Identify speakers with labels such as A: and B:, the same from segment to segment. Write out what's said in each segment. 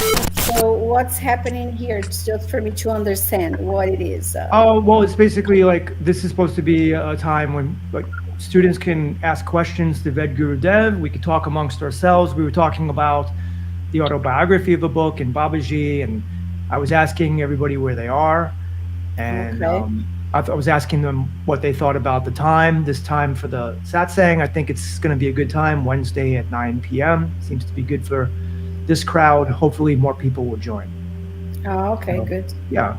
A: So what's happening here? It's just for me to understand what it is.
B: Oh, well, it's basically like this is supposed to be a time when like students can ask questions to Vedagurudev. We could talk amongst ourselves. We were talking about the autobiography of the book and Babaji, and I was asking everybody where they are, and
A: Okay.
B: I was asking them what they thought about the time, this time for the Satsang. I think it's going to be a good time, Wednesday at 9 p.m. Seems to be good for this crowd. Hopefully more people will join.
A: Oh, okay,
B: So,
A: good.
B: yeah.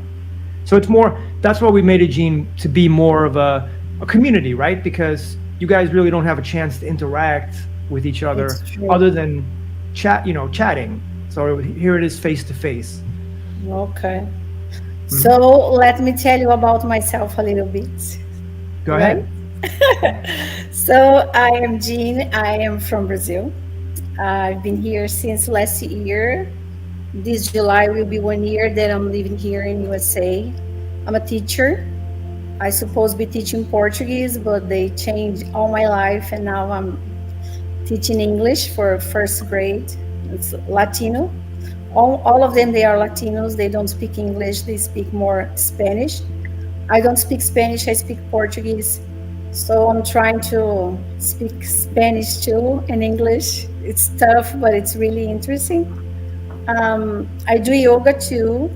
B: So it's more, that's why we made it, Gene, to be more of a community, right? Because you guys really don't have a chance to interact with each other
A: It's true.
B: other than chatting. So here it is face to face.
A: Okay.
B: Mhm.
A: So let me tell you about myself a little bit,
B: Go
A: right?
B: ahead.
A: So I am Jean. I am from Brazil. I've been here since last year. This July will be 1 year that I'm living here in USA. I'm a teacher. I supposed to be teaching Portuguese, but they changed all my life, and now I'm teaching English for first grade. It's Latino. All of them, they are Latinos. They don't speak English. They speak more Spanish. I don't speak Spanish. I speak Portuguese. So I'm trying to speak Spanish too and English. It's tough, but it's really interesting. I do yoga too.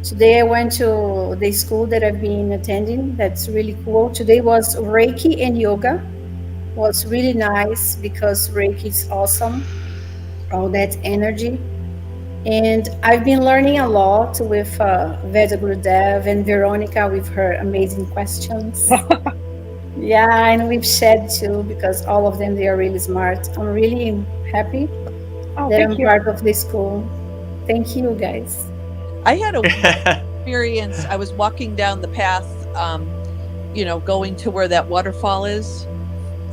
A: Today I went to the school that I've been attending. That's really cool. Today was Reiki and yoga. Was really nice because Reiki is awesome. All that energy. And I've been learning a lot with Vedagurudev and Veronica with her amazing questions. Yeah, and with Shed too, because all of them, they are really smart. I'm really happy
C: Oh,
A: that
C: thank
A: I'm
C: you.
A: part of this school. Thank you, guys.
C: I had a experience. I was walking down the path, going to where that waterfall is,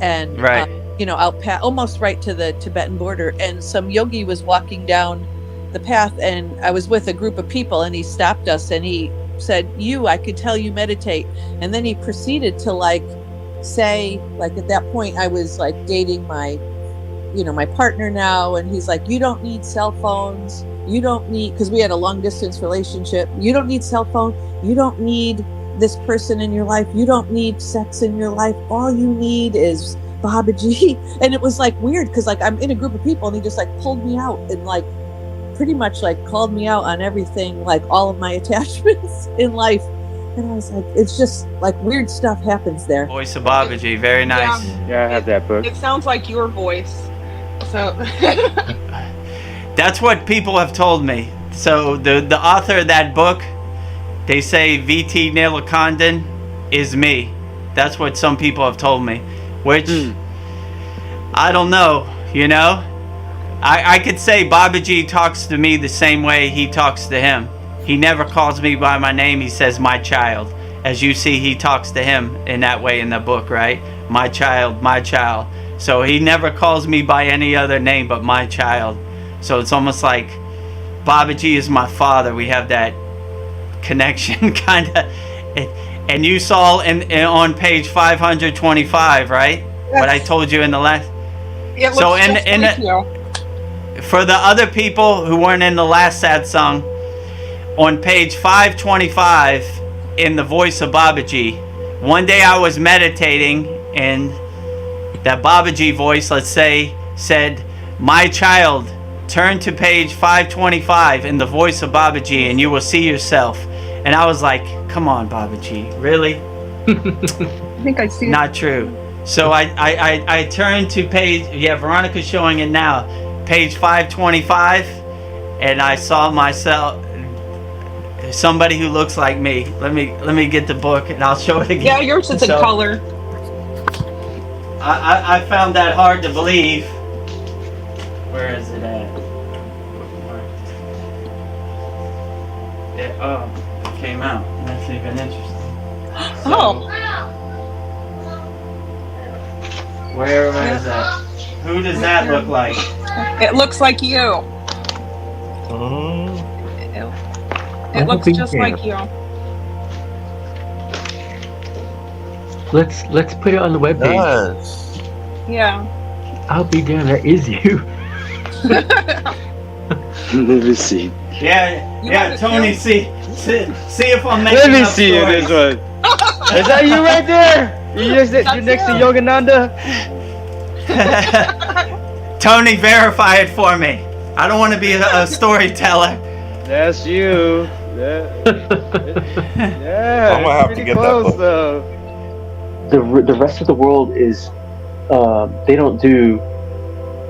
C: and
D: Right.
C: out almost right to the Tibetan border. And some yogi was walking down the path, and I was with a group of people, and he stopped us, and he said, I could tell you meditate. And then he proceeded to say, at that point, I was dating my partner now, and he's like, you don't need cell phones. You don't need, because we had a long distance relationship. You don't need cell phone. You don't need this person in your life. You don't need sex in your life. All you need is Babaji. And it was weird because I'm in a group of people, and he just pulled me out and pretty much called me out on everything, all of my attachments in life. And I was like, it's just weird stuff happens there.
D: Voice of Babaji, very nice.
E: Yeah, I have that book.
F: It sounds like your voice. So
D: That's what people have told me. So the author of that book, they say V.T. Nilakandan is me. That's what some people have told me. Which, I don't know, I could say Babaji talks to me the same way he talks to him. He never calls me by my name. He says, my child. As you see, he talks to him in that way in the book, right? My child, my child. So he never calls me by any other name but my child. So it's almost like Babaji is my father. We have that connection, kind of. And you saw on page 525, right? What I told you in the last.
F: it looks
D: So
F: just like you.
D: for the other people who weren't in the last satsang, on page 525 in the voice of Babaji, one day I was meditating, and that Babaji voice, let's say, said, my child, turn to page 525 in the voice of Babaji and you will see yourself. And I was like, come on, Babaji, really?
F: I think I see
D: Not true. So I turned to page, Veronica's showing it now, page 525, and I saw myself, somebody who looks like me. Let me get the book and I'll show it again.
F: Yeah, yours is in color.
D: I found that hard to believe. Where is it at? It came out. That's even interesting.
F: Oh.
D: Where is that? Who does that look like?
F: It looks like you.
E: Oh.
F: It looks just like you.
G: Let's put it on the webpage.
E: Nice.
F: Yeah.
G: I'll be damned, that is you.
E: Let me see.
D: Yeah, Tony, see if I'm making
E: Let me
D: up
E: see
D: stories.
E: this one. Is that you right there? You next to Yogananda?
D: Tony, verify it for me. I don't want to be a storyteller.
E: That's you. Yeah,
G: I'm gonna have to
E: pretty
G: get that
E: close
G: book.
E: though.
H: The rest of the world is they don't do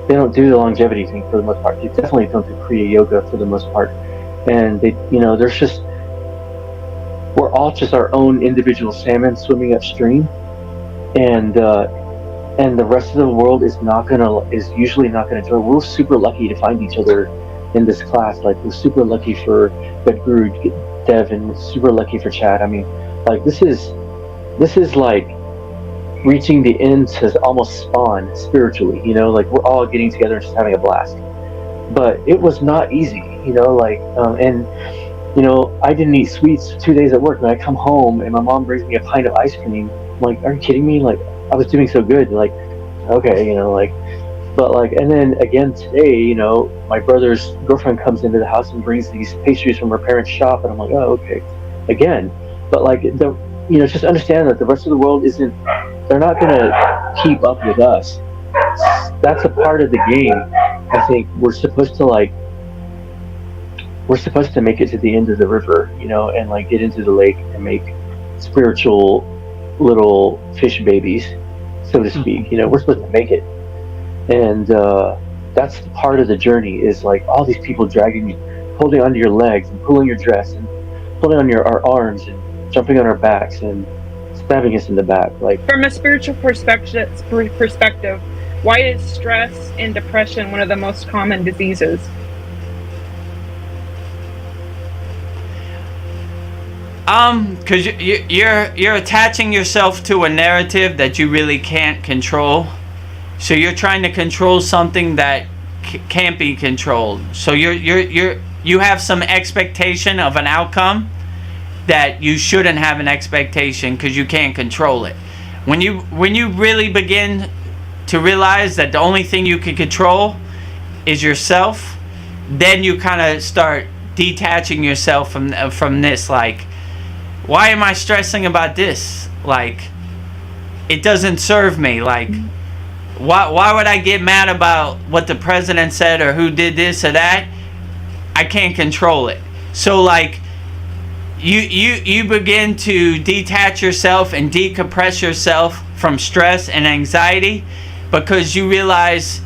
H: the longevity thing for the most part. They definitely don't do Kriya yoga for the most part, and there's just we're all just our own individual salmon swimming upstream, and the rest of the world is usually not gonna join. We're super lucky to find each other in this class. Like, we're super lucky for Vedagurudev, and we're super lucky for Chad. I mean, like, this is like reaching the end to almost spawn spiritually. Like, we're all getting together and just having a blast. But it was not easy. And I didn't eat sweets 2 days at work, and I come home and my mom brings me a pint of ice cream. I'm like, are you kidding me? Like, I was doing so good. Like, okay, and then again today, my brother's girlfriend comes into the house and brings these pastries from her parents' shop, and I'm like, oh, okay, again. But like, just understand that the rest of the world they're not gonna keep up with us. That's a part of the game. I think we're supposed to make it to the end of the river, and like get into the lake and make spiritual little fish babies, so to speak. We're supposed to make it, and that's part of the journey. Is like all these people dragging you, holding onto your legs and pulling your dress and pulling on our arms and jumping on our backs and stabbing us in the back. Like,
F: From a spiritual perspective, why is stress and depression one of the most common diseases?
D: Because you're attaching yourself to a narrative that you really can't control. So you're trying to control something that can't be controlled. So you have some expectation of an outcome that you shouldn't have an expectation, because you can't control it. When you really begin to realize that the only thing you can control is yourself, then you kind of start detaching yourself from this. Like, why am I stressing about this? Like, it doesn't serve me. Like, why would I get mad about what the president said or who did this or that? I can't control it. So like, you begin to detach yourself and decompress yourself from stress and anxiety, because you realize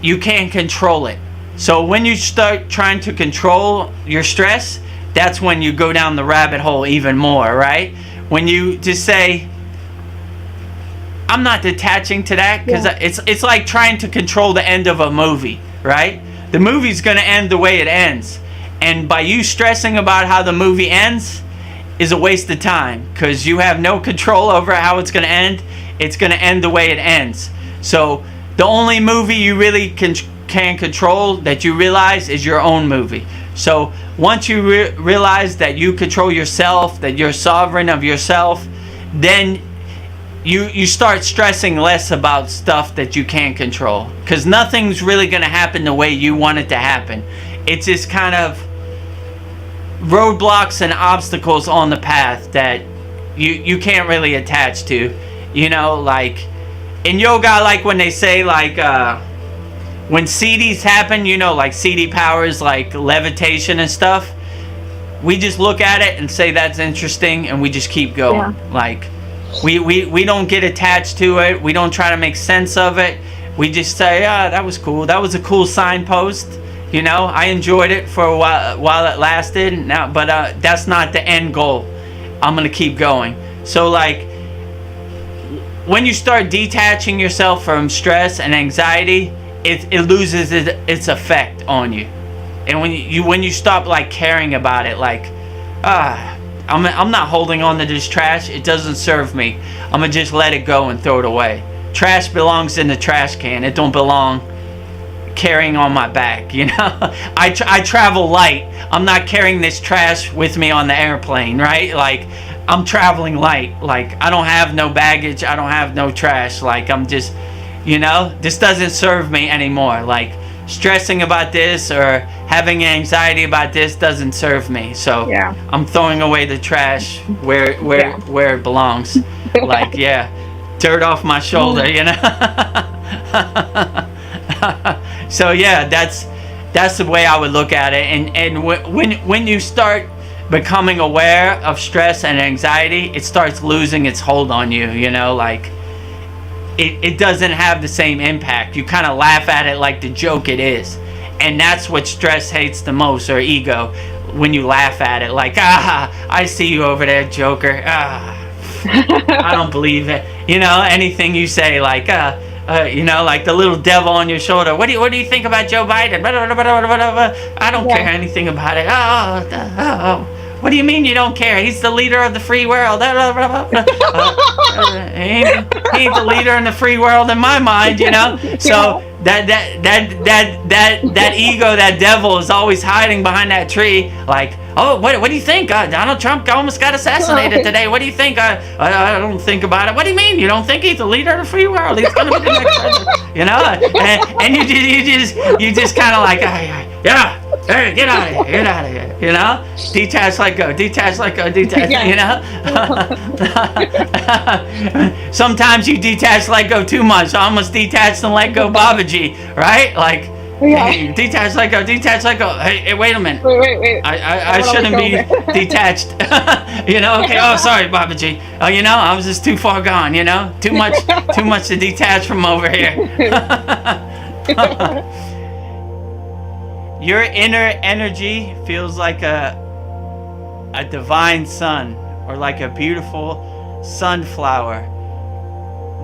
D: you can't control it. So when you start trying to control your stress, that's when you go down the rabbit hole even more, right? When you just say, I'm not detaching to that, because it's like trying to control the end of a movie, right? The movie's going to end the way it ends. And by you stressing about how the movie ends is a waste of time, because you have no control over how it's going to end. It's going to end the way it ends. So the only movie you really can control that you realize is your own movie. So once you realize that you control yourself, that you're sovereign of yourself, then you start stressing less about stuff that you can't control, because nothing's really going to happen the way you want it to happen. It's just kind of roadblocks and obstacles on the path that you can't really attach to. Like in yoga, like when they say like when CDs happen, like CD powers, like levitation and stuff, we just look at it and say that's interesting, and we just keep going.
A: Yeah.
D: Like we don't get attached to it. We don't try to make sense of it. We just say, that was cool. That was a cool signpost. I enjoyed it for a while it lasted. Now, but that's not the end goal. I'm gonna keep going. So like, when you start detaching yourself from stress and anxiety, it loses its effect on you. And when you stop like caring about it, like, I'm not holding on to this trash. It doesn't serve me. I'm gonna just let it go and throw it away. Trash belongs in the trash can. It don't belong carrying on my back. I travel light. I'm not carrying this trash with me on the airplane, right? Like, I'm traveling light. Like, I don't have no baggage. I don't have no trash. Like, I'm just, this doesn't serve me anymore. Like, stressing about this or having anxiety about this doesn't serve me. So
F: Yeah.
D: I'm throwing away the trash where it belongs. Like, yeah, dirt off my shoulder, you know. So yeah, that's the way I would look at it. And when you start becoming aware of stress and anxiety, it starts losing its hold on you, you know, like it doesn't have the same impact. You kind of laugh at it like the joke it is. And that's what stress hates the most, or ego, when you laugh at it like, I see you over there, Joker. I don't believe it. You know, anything you say, like, you know, like the little devil on your shoulder. What do you think about Joe Biden? I don't care anything about it. What do you mean you don't care? He's the leader of the free world. He ain't the leader in the free world in my mind, you know. So that ego, that devil, is always hiding behind that tree. Like, oh, what do you think? Donald Trump almost got assassinated today. What do you think? I don't think about it. What do you mean? You don't think he's the leader of the free world? He's gonna be the next president, you know? And you just kind of like, yeah. Hey, get out of here, you know? Detach, let go, detach, you know? Sometimes you detach, let go too much. Almost detached and let go Babaji, right? Like, hey, detach, let go. Hey, wait a minute.
F: Wait.
D: I shouldn't be detached. You know, okay, oh, sorry, Babaji. Oh, you know, I was just too far gone, you know? Too much to detach from over here. Your inner energy feels like a divine sun, or like a beautiful sunflower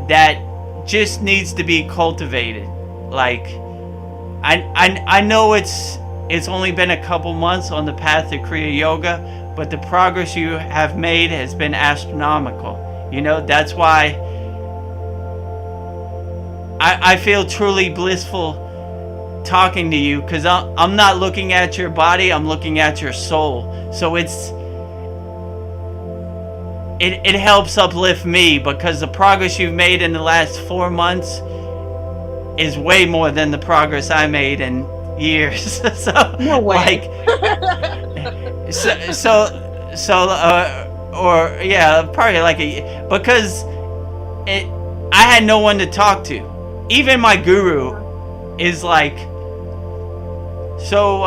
D: that just needs to be cultivated. Like, I know it's only been a couple months on the path of Kriya Yoga, but the progress you have made has been astronomical. You know, that's why I feel truly blissful talking to you, because I'm not looking at your body, I'm looking at your soul. So it helps uplift me, because the progress you've made in the last 4 months is way more than the progress I made in years. So
C: No way.
D: like probably like because I had no one to talk to. Even my guru is like, so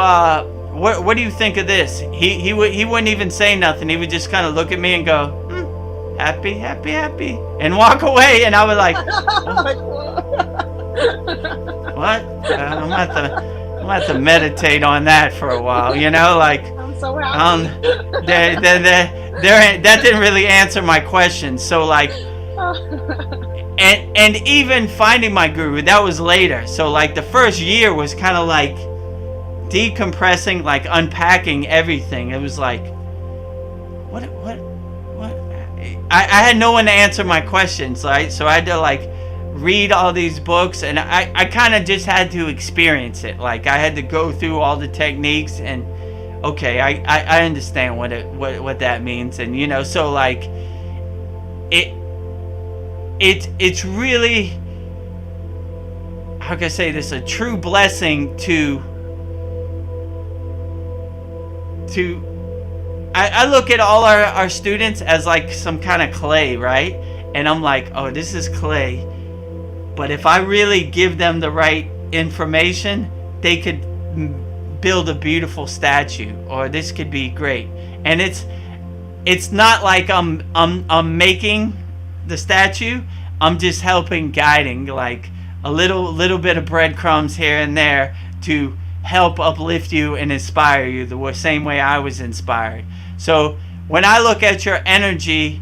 D: what do you think of this? He wouldn't even say nothing. He would just kind of look at me and go, happy, and walk away. And I was like, what? I'm gonna have to meditate on that for a while, you know, like,
C: I'm so happy.
D: that didn't really answer my question. So like, and even finding my guru, that was later. So like the first year was kind of like decompressing, like unpacking everything. It was like, what? I had no one to answer my questions, right? So I had to like read all these books, and I kind of just had to experience it. Like I had to go through all the techniques, and okay, I understand what that means. And you know, so like it's really, how can I say this, a true blessing to I look at all our students as like some kind of clay, right? And I'm like, oh, this is clay, but if I really give them the right information, they could build a beautiful statue, or this could be great. And it's not like I'm making the statue. I'm just helping, guiding, like a little bit of breadcrumbs here and there to help uplift you and inspire you the same way I was inspired. So when I look at your energy,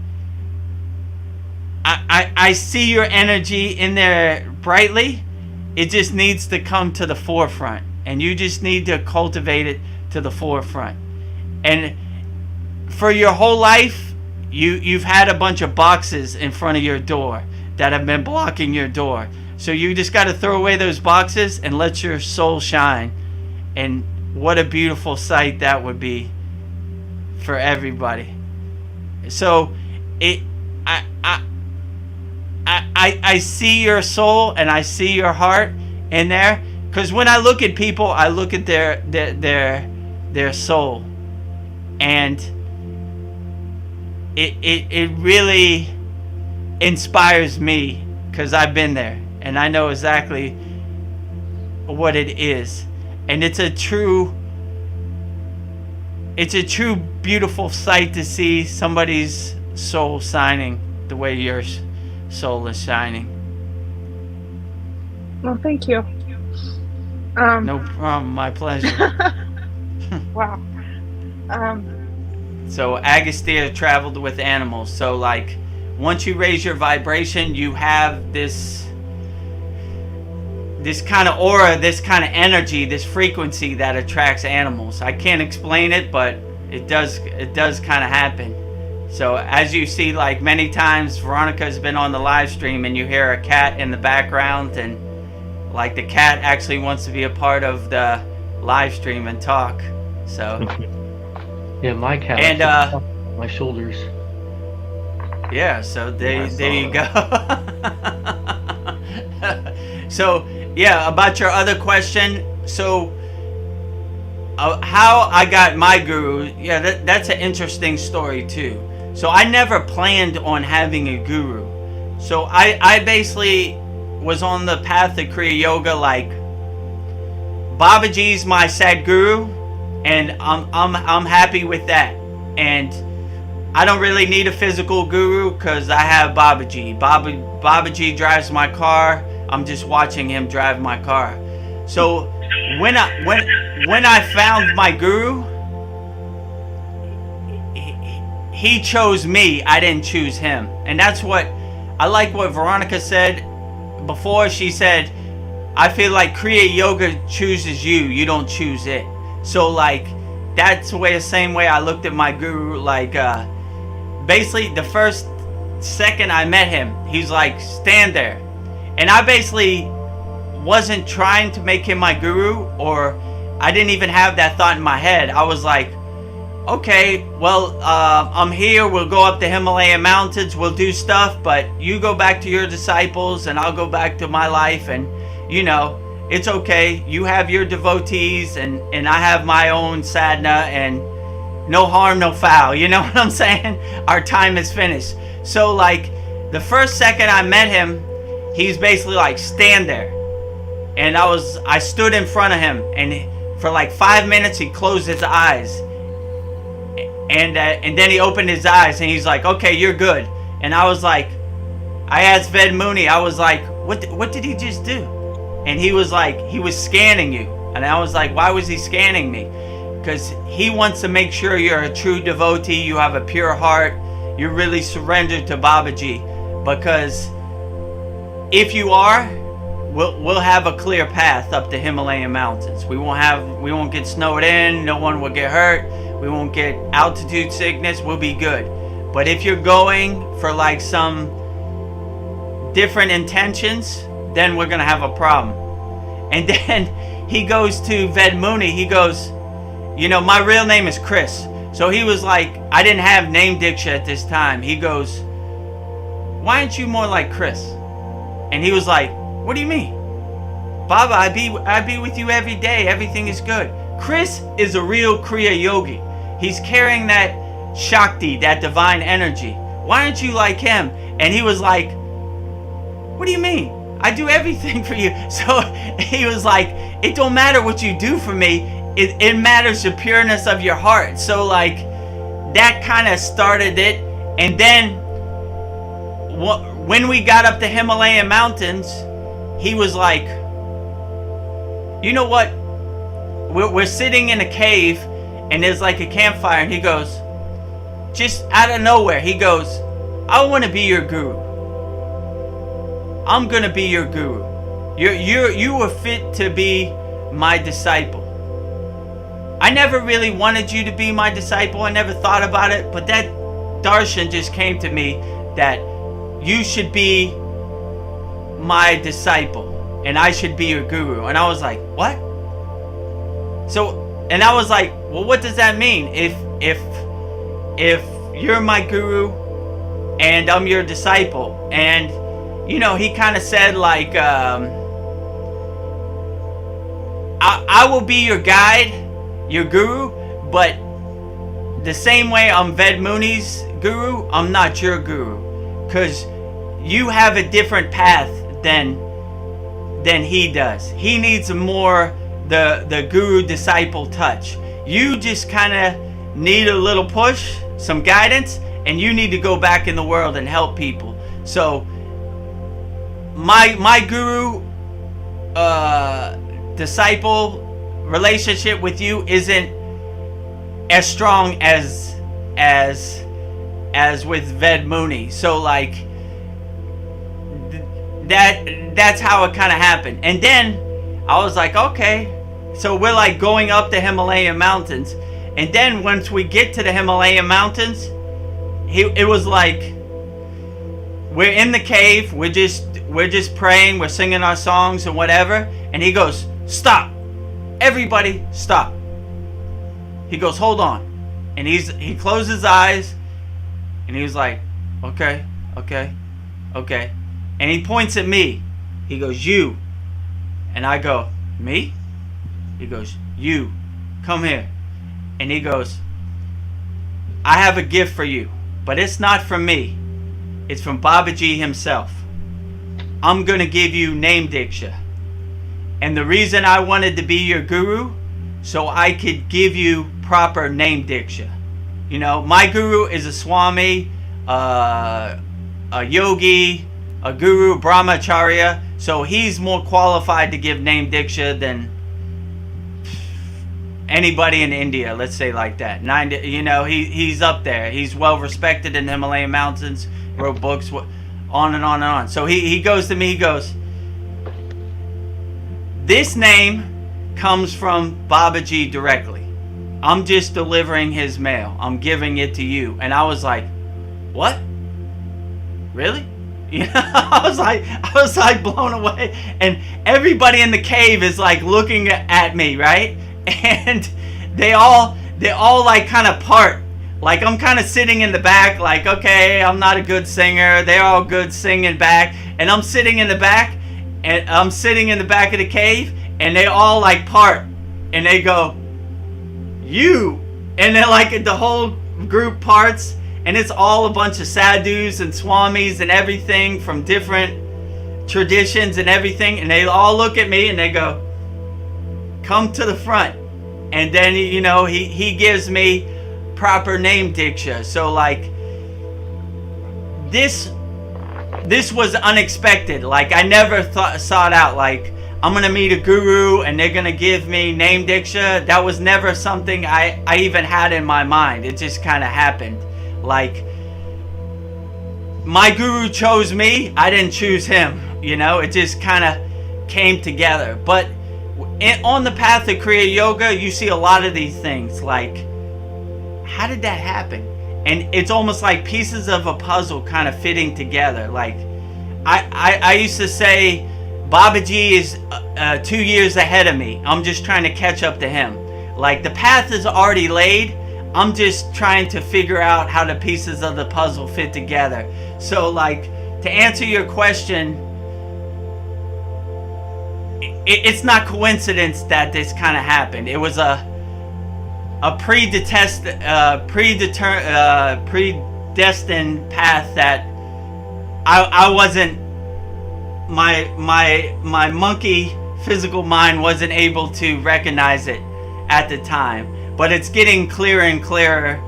D: I see your energy in there brightly. It just needs to come to the forefront, and you just need to cultivate it to the forefront. And for your whole life, you've had a bunch of boxes in front of your door that have been blocking your door. So you just got to throw away those boxes and let your soul shine. And what a beautiful sight that would be for everybody. So I see your soul and I see your heart in there, Because when I look at people, I look at their soul, and it really inspires me, because I've been there and I know exactly what it is, and it's a true beautiful sight to see somebody's soul shining the way your soul is shining.
F: Well, thank you.
D: No problem, my pleasure.
F: Wow.
D: So Agastya traveled with animals. So like, once you raise your vibration, you have this kind of aura, this kind of energy, this frequency that attracts animals. I can't explain it, but it does kind of happen. So as you see, like many times, Veronica's been on the live stream and you hear a cat in the background, and like the cat actually wants to be a part of the live stream and talk. So
H: Yeah, my cat.
D: and
H: my shoulders.
D: yeah, so there you go. So yeah, about your other question. So how I got my guru, yeah, that's an interesting story too. So I never planned on having a guru. So I basically was on the path of Kriya Yoga, like Babaji's my Sadguru, and I'm happy with that. And I don't really need a physical guru because I have Babaji. Babaji drives my car. I'm just watching him drive my car. So when I found my guru, he chose me. I didn't choose him. And that's what I like what Veronica said before. She said, I feel like Kriya Yoga chooses you. You don't choose it. So like, that's the same way I looked at my guru. Like basically the first second I met him, he's like, stand there. And I basically wasn't trying to make him my guru, or I didn't even have that thought in my head. I was like, okay, well, I'm here. We'll go up the Himalayan mountains. We'll do stuff, but you go back to your disciples and I'll go back to my life. And, you know, it's okay. You have your devotees and I have my own sadhana, and no harm, no foul. You know what I'm saying? Our time is finished. So like the first second I met him, he's basically like, stand there. And I stood in front of him, and for like 5 minutes he closed his eyes. And then he opened his eyes and he's like, okay, you're good. And I was like, I asked Ved Mooney, I was like, what did he just do? And he was like, he was scanning you. And I was like, why was he scanning me? Because he wants to make sure you're a true devotee, you have a pure heart, you're really surrendered to Babaji. Because if you are, we'll have a clear path up the Himalayan mountains. We won't get snowed in, no one will get hurt. We won't get altitude sickness. We'll be good. But if you're going for like some different intentions, then we're gonna have a problem. And then he goes to Ved Mooney. He goes, you know, my real name is Chris. So he was like, I didn't have name diksha at this time. He goes, why aren't you more like Chris? And he was like, what do you mean? Baba, I be with you every day. Everything is good. Chris is a real Kriya yogi. He's carrying that Shakti, that divine energy. Why aren't you like him? And he was like, what do you mean? I do everything for you. So he was like, it don't matter what you do for me. It matters the pureness of your heart. So like, that kind of started it. And then when we got up the Himalayan mountains, he was like, you know what? We're sitting in a cave and there's like a campfire, and he goes, just out of nowhere, he goes, I want to be your guru. I'm gonna be your guru. You are fit to be my disciple. I never really wanted you to be my disciple. I never thought about it, but that darshan just came to me that you should be my disciple and I should be your guru. And I was like, what? So, and I was like, well, what does that mean? If you're my guru and I'm your disciple? And you know, he kind of said like, I will be your guide, your guru, but the same way I'm Ved Muni's guru, I'm not your guru, because you have a different path than he does. He needs more the guru disciple touch. You just kind of need a little push, some guidance, and you need to go back in the world and help people. So my guru disciple relationship with you isn't as strong as with Ved Muni. So like that's how it kind of happened. And then I was like, okay, so we're like going up the Himalayan mountains, and then once we get to the Himalayan mountains, it was like we're in the cave, we're just praying, we're singing our songs and whatever, and he goes, stop, everybody stop. He goes, hold on. And he closed his eyes, and he was like, okay. And he points at me. He goes, you. And I go, me? He goes, you, come here. And he goes, I have a gift for you, but it's not from me. It's from Babaji himself. I'm going to give you name diksha. And the reason I wanted to be your guru, so I could give you proper name diksha. You know, my guru is a Swami, a yogi, a guru, brahmacharya. So he's more qualified to give name diksha than anybody in India, let's say like that. He's up there. He's well respected in the Himalayan mountains, wrote books, on and on and on. So he goes to me, he goes, this name comes from Babaji directly. I'm just delivering his mail. I'm giving it to you. And I was like, what? Really? You know, I was like blown away. And everybody in the cave is like looking at me, right? And they all like kind of part. Like I'm kind of sitting in the back, like, okay, I'm not a good singer. They're all good singing back. And I'm sitting in the back, and I'm sitting in the back of the cave, and they all like part. And they go, you. And then like the whole group parts, and it's all a bunch of sadhus and swamis and everything from different traditions and everything. And they all look at me and they go, come to the front. And then, you know, he gives me proper name diksha. So like this was unexpected. Like I never sought out like I'm gonna meet a guru and they're gonna give me name diksha. That was never something I even had in my mind. It just kind of happened. Like my guru chose me, I didn't choose him. You know, it just kind of came together. But on the path of Kriya Yoga, you see a lot of these things. Like, how did that happen? And it's almost like pieces of a puzzle kind of fitting together. Like, I used to say, Babaji is 2 years ahead of me. I'm just trying to catch up to him. Like, the path is already laid. I'm just trying to figure out how the pieces of the puzzle fit together. So, like, to answer your question, it's not coincidence that this kind of happened. It was a predestined path that I wasn't, my monkey physical mind wasn't able to recognize it at the time. But it's getting clearer and clearer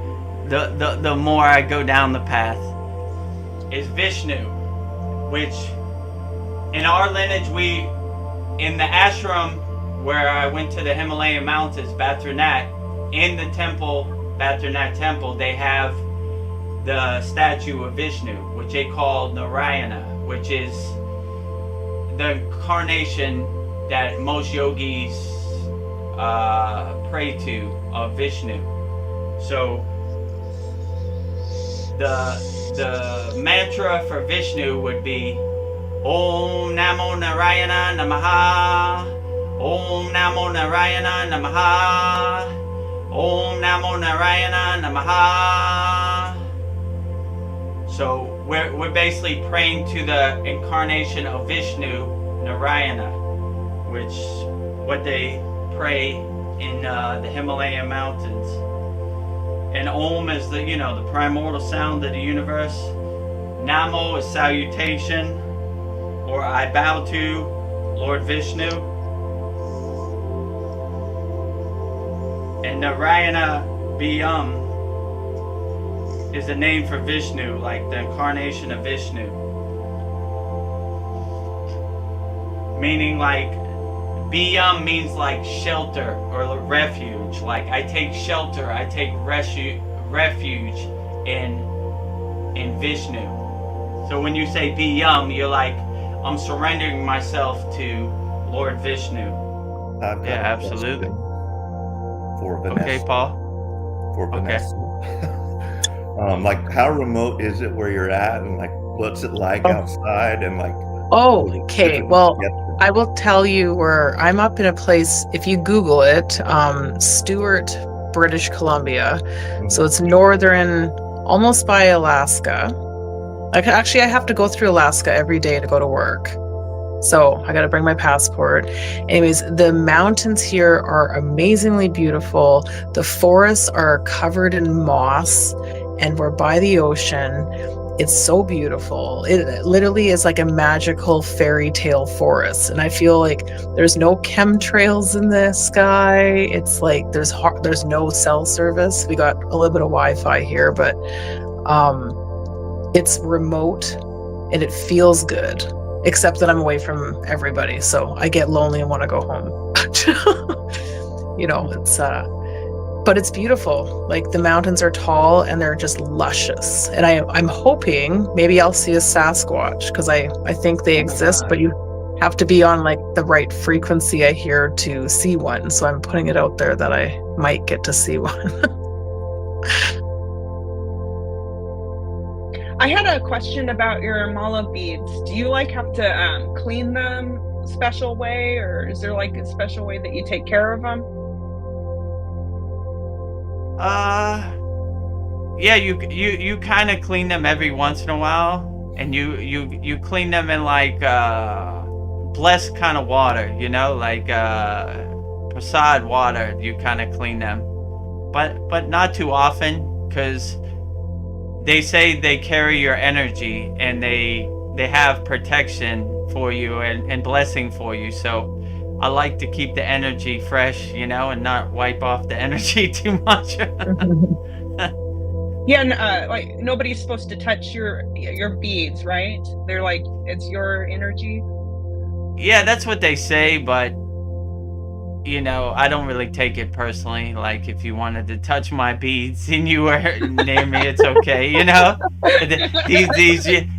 D: the more I go down the path. Is Vishnu, which in our lineage, in the ashram where I went to the Himalayan mountains, Badrinath, in the temple, Badrinath temple, they have the statue of Vishnu, which they call Narayana, which is the incarnation that most yogis pray to of Vishnu. So the mantra for Vishnu would be Om Namo Narayana Namaha, Om Namo Narayana Namaha, Om Namo Narayana Namaha. So we're basically praying to the incarnation of Vishnu, Narayana, which what they pray in the Himalayan mountains. And Om is the primordial sound of the universe. Namo is salutation, or I bow to Lord Vishnu. And Narayana Biyam is the name for Vishnu, like the incarnation of Vishnu. Meaning like, Biyam means like shelter or refuge. Like I take shelter, I take refuge in Vishnu. So when you say Biyam, you're like, I'm surrendering myself to Lord Vishnu. Yeah, absolutely.
G: For Vanessa.
D: Okay, Paul.
G: For Vanessa. Like, how remote is it where you're at, and like, what's it like outside, and like?
I: Oh, okay. Well, I will tell you where I'm up in a place. If you Google it, Stewart, British Columbia. So it's northern, almost by Alaska. Actually, I have to go through Alaska every day to go to work. So I got to bring my passport. Anyways, the mountains here are amazingly beautiful. The forests are covered in moss, and we're by the ocean. It's so beautiful. It literally is like a magical fairy tale forest. And I feel like there's no chemtrails in the sky. It's like there's no cell service. We got a little bit of Wi-Fi here, but it's remote and it feels good, except that I'm away from everybody. So I get lonely and want to go home. But it's beautiful. Like the mountains are tall and they're just luscious. And I'm hoping maybe I'll see a Sasquatch, because I think they exist, but you have to be on like the right frequency, I hear, to see one. So I'm putting it out there that I might get to see one.
F: I had a question about your mala beads. Do you like have to clean them a special way, or is there like a special way that you take care of them?
D: Yeah, you kind of clean them every once in a while, and you clean them in like blessed kind of water, like prasad water. You kind of clean them, but not too often, because they say they carry your energy and they have protection for you and blessing for you. So I like to keep the energy fresh, and not wipe off the energy too much.
F: Yeah, and like nobody's supposed to touch your beads, right? They're like, it's your energy.
D: Yeah, that's what they say, but I don't really take it personally. Like, if you wanted to touch my beads and you were near me, it's okay.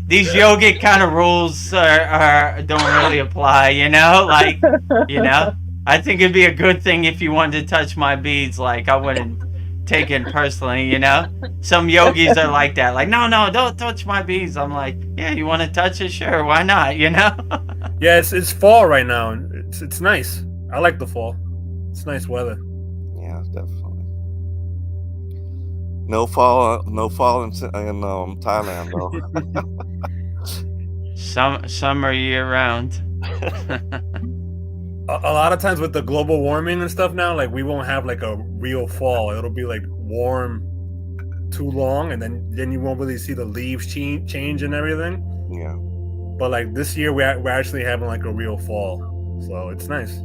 D: These yogic kind of rules don't really apply. I think it'd be a good thing if you wanted to touch my beads. Like, I wouldn't take it personally. Some yogis are like that. Like, no, don't touch my beads. I'm like, yeah, you want to touch it? Sure, why not?
J: Yeah, it's fall right now. It's nice. I like the fall. It's nice weather.
G: Yeah, definitely. No fall in Thailand though.
D: Summer year round.
J: A lot of times with the global warming and stuff now, like we won't have like a real fall. It'll be like warm too long, and then you won't really see the leaves change and everything.
G: Yeah.
J: But like this year, we're actually having like a real fall, so it's nice.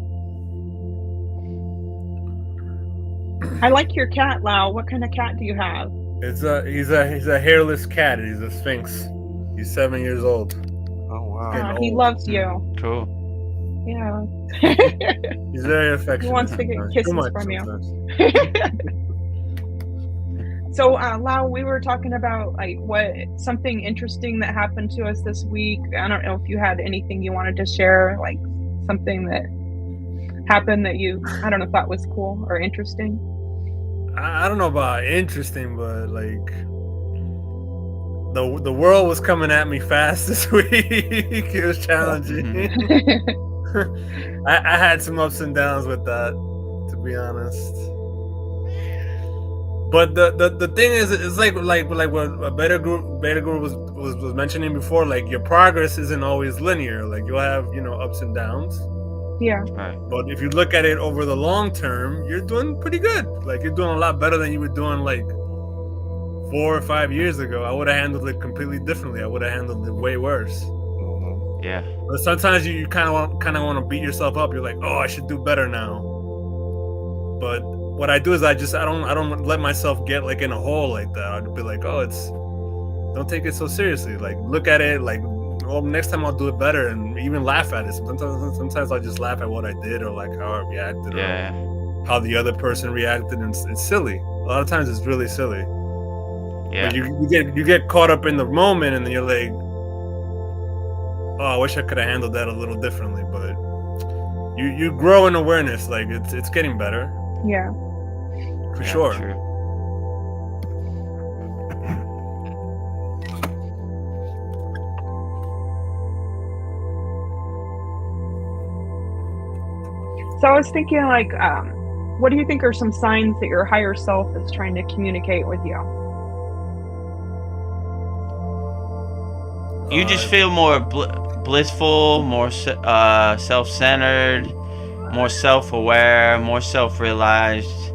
F: I like your cat, Lau. What kind of cat do you have?
J: He's a hairless cat. He's a Sphinx. He's 7 years old.
G: Oh wow.
F: He loves you.
D: Cool.
F: Yeah.
J: He's very affectionate.
F: He wants to get kisses from you.
J: Sometimes.
F: So, Lau, we were talking about like something interesting that happened to us this week. I don't know if you had anything you wanted to share, like something that happened that you, I don't know, thought was cool or interesting.
J: I don't know about interesting, but like the world was coming at me fast this week. It was challenging. I had some ups and downs with that, to be honest. But the thing is, it's like what Vedagurudev was mentioning before. Like your progress isn't always linear. Like you'll have ups and downs.
F: Yeah.
D: Right.
J: But if you look at it over the long term, you're doing pretty good. Like you're doing a lot better than you were doing like 4 or 5 years ago. I would have handled it completely differently. I would have handled it way worse.
D: Yeah.
J: But sometimes you kind of want to beat yourself up. You're like, oh, I should do better now. But what I do is I don't let myself get like in a hole like that. I'd be like, oh, don't take it so seriously. Like look at it like, well, next time I'll do it better, and even laugh at it. Sometimes I just laugh at what I did or like how I reacted or how the other person reacted, and it's silly. A lot of times it's really silly.
D: Yeah.
J: But you get caught up in the moment, and then you're like, oh, I wish I could have handled that a little differently. But you grow in awareness. Like it's getting better.
F: Yeah.
J: For sure.
D: True.
F: So I was thinking, like, what do you think are some signs that your higher self is trying to communicate with you?
D: You just feel more blissful, more self-centered, more self-aware, more self-realized.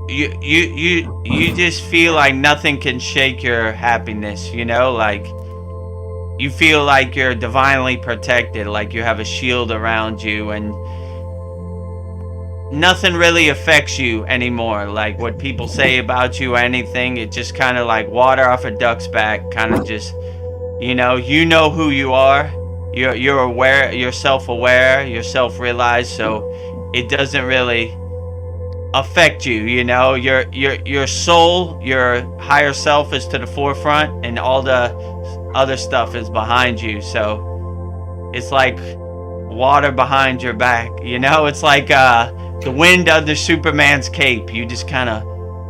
D: You just feel like nothing can shake your happiness. You know, like you feel like you're divinely protected, like you have a shield around you, and nothing really affects you anymore. Like what people say about you or anything, it just kind of like water off a duck's back, kind of just, you know who you are. You're aware, you're self-aware, you're self-realized, so it doesn't really affect you. You know, your soul, your higher self is to the forefront, and all the other stuff is behind you. So it's like water behind your back. You know, it's like the wind under Superman's cape. You just kind of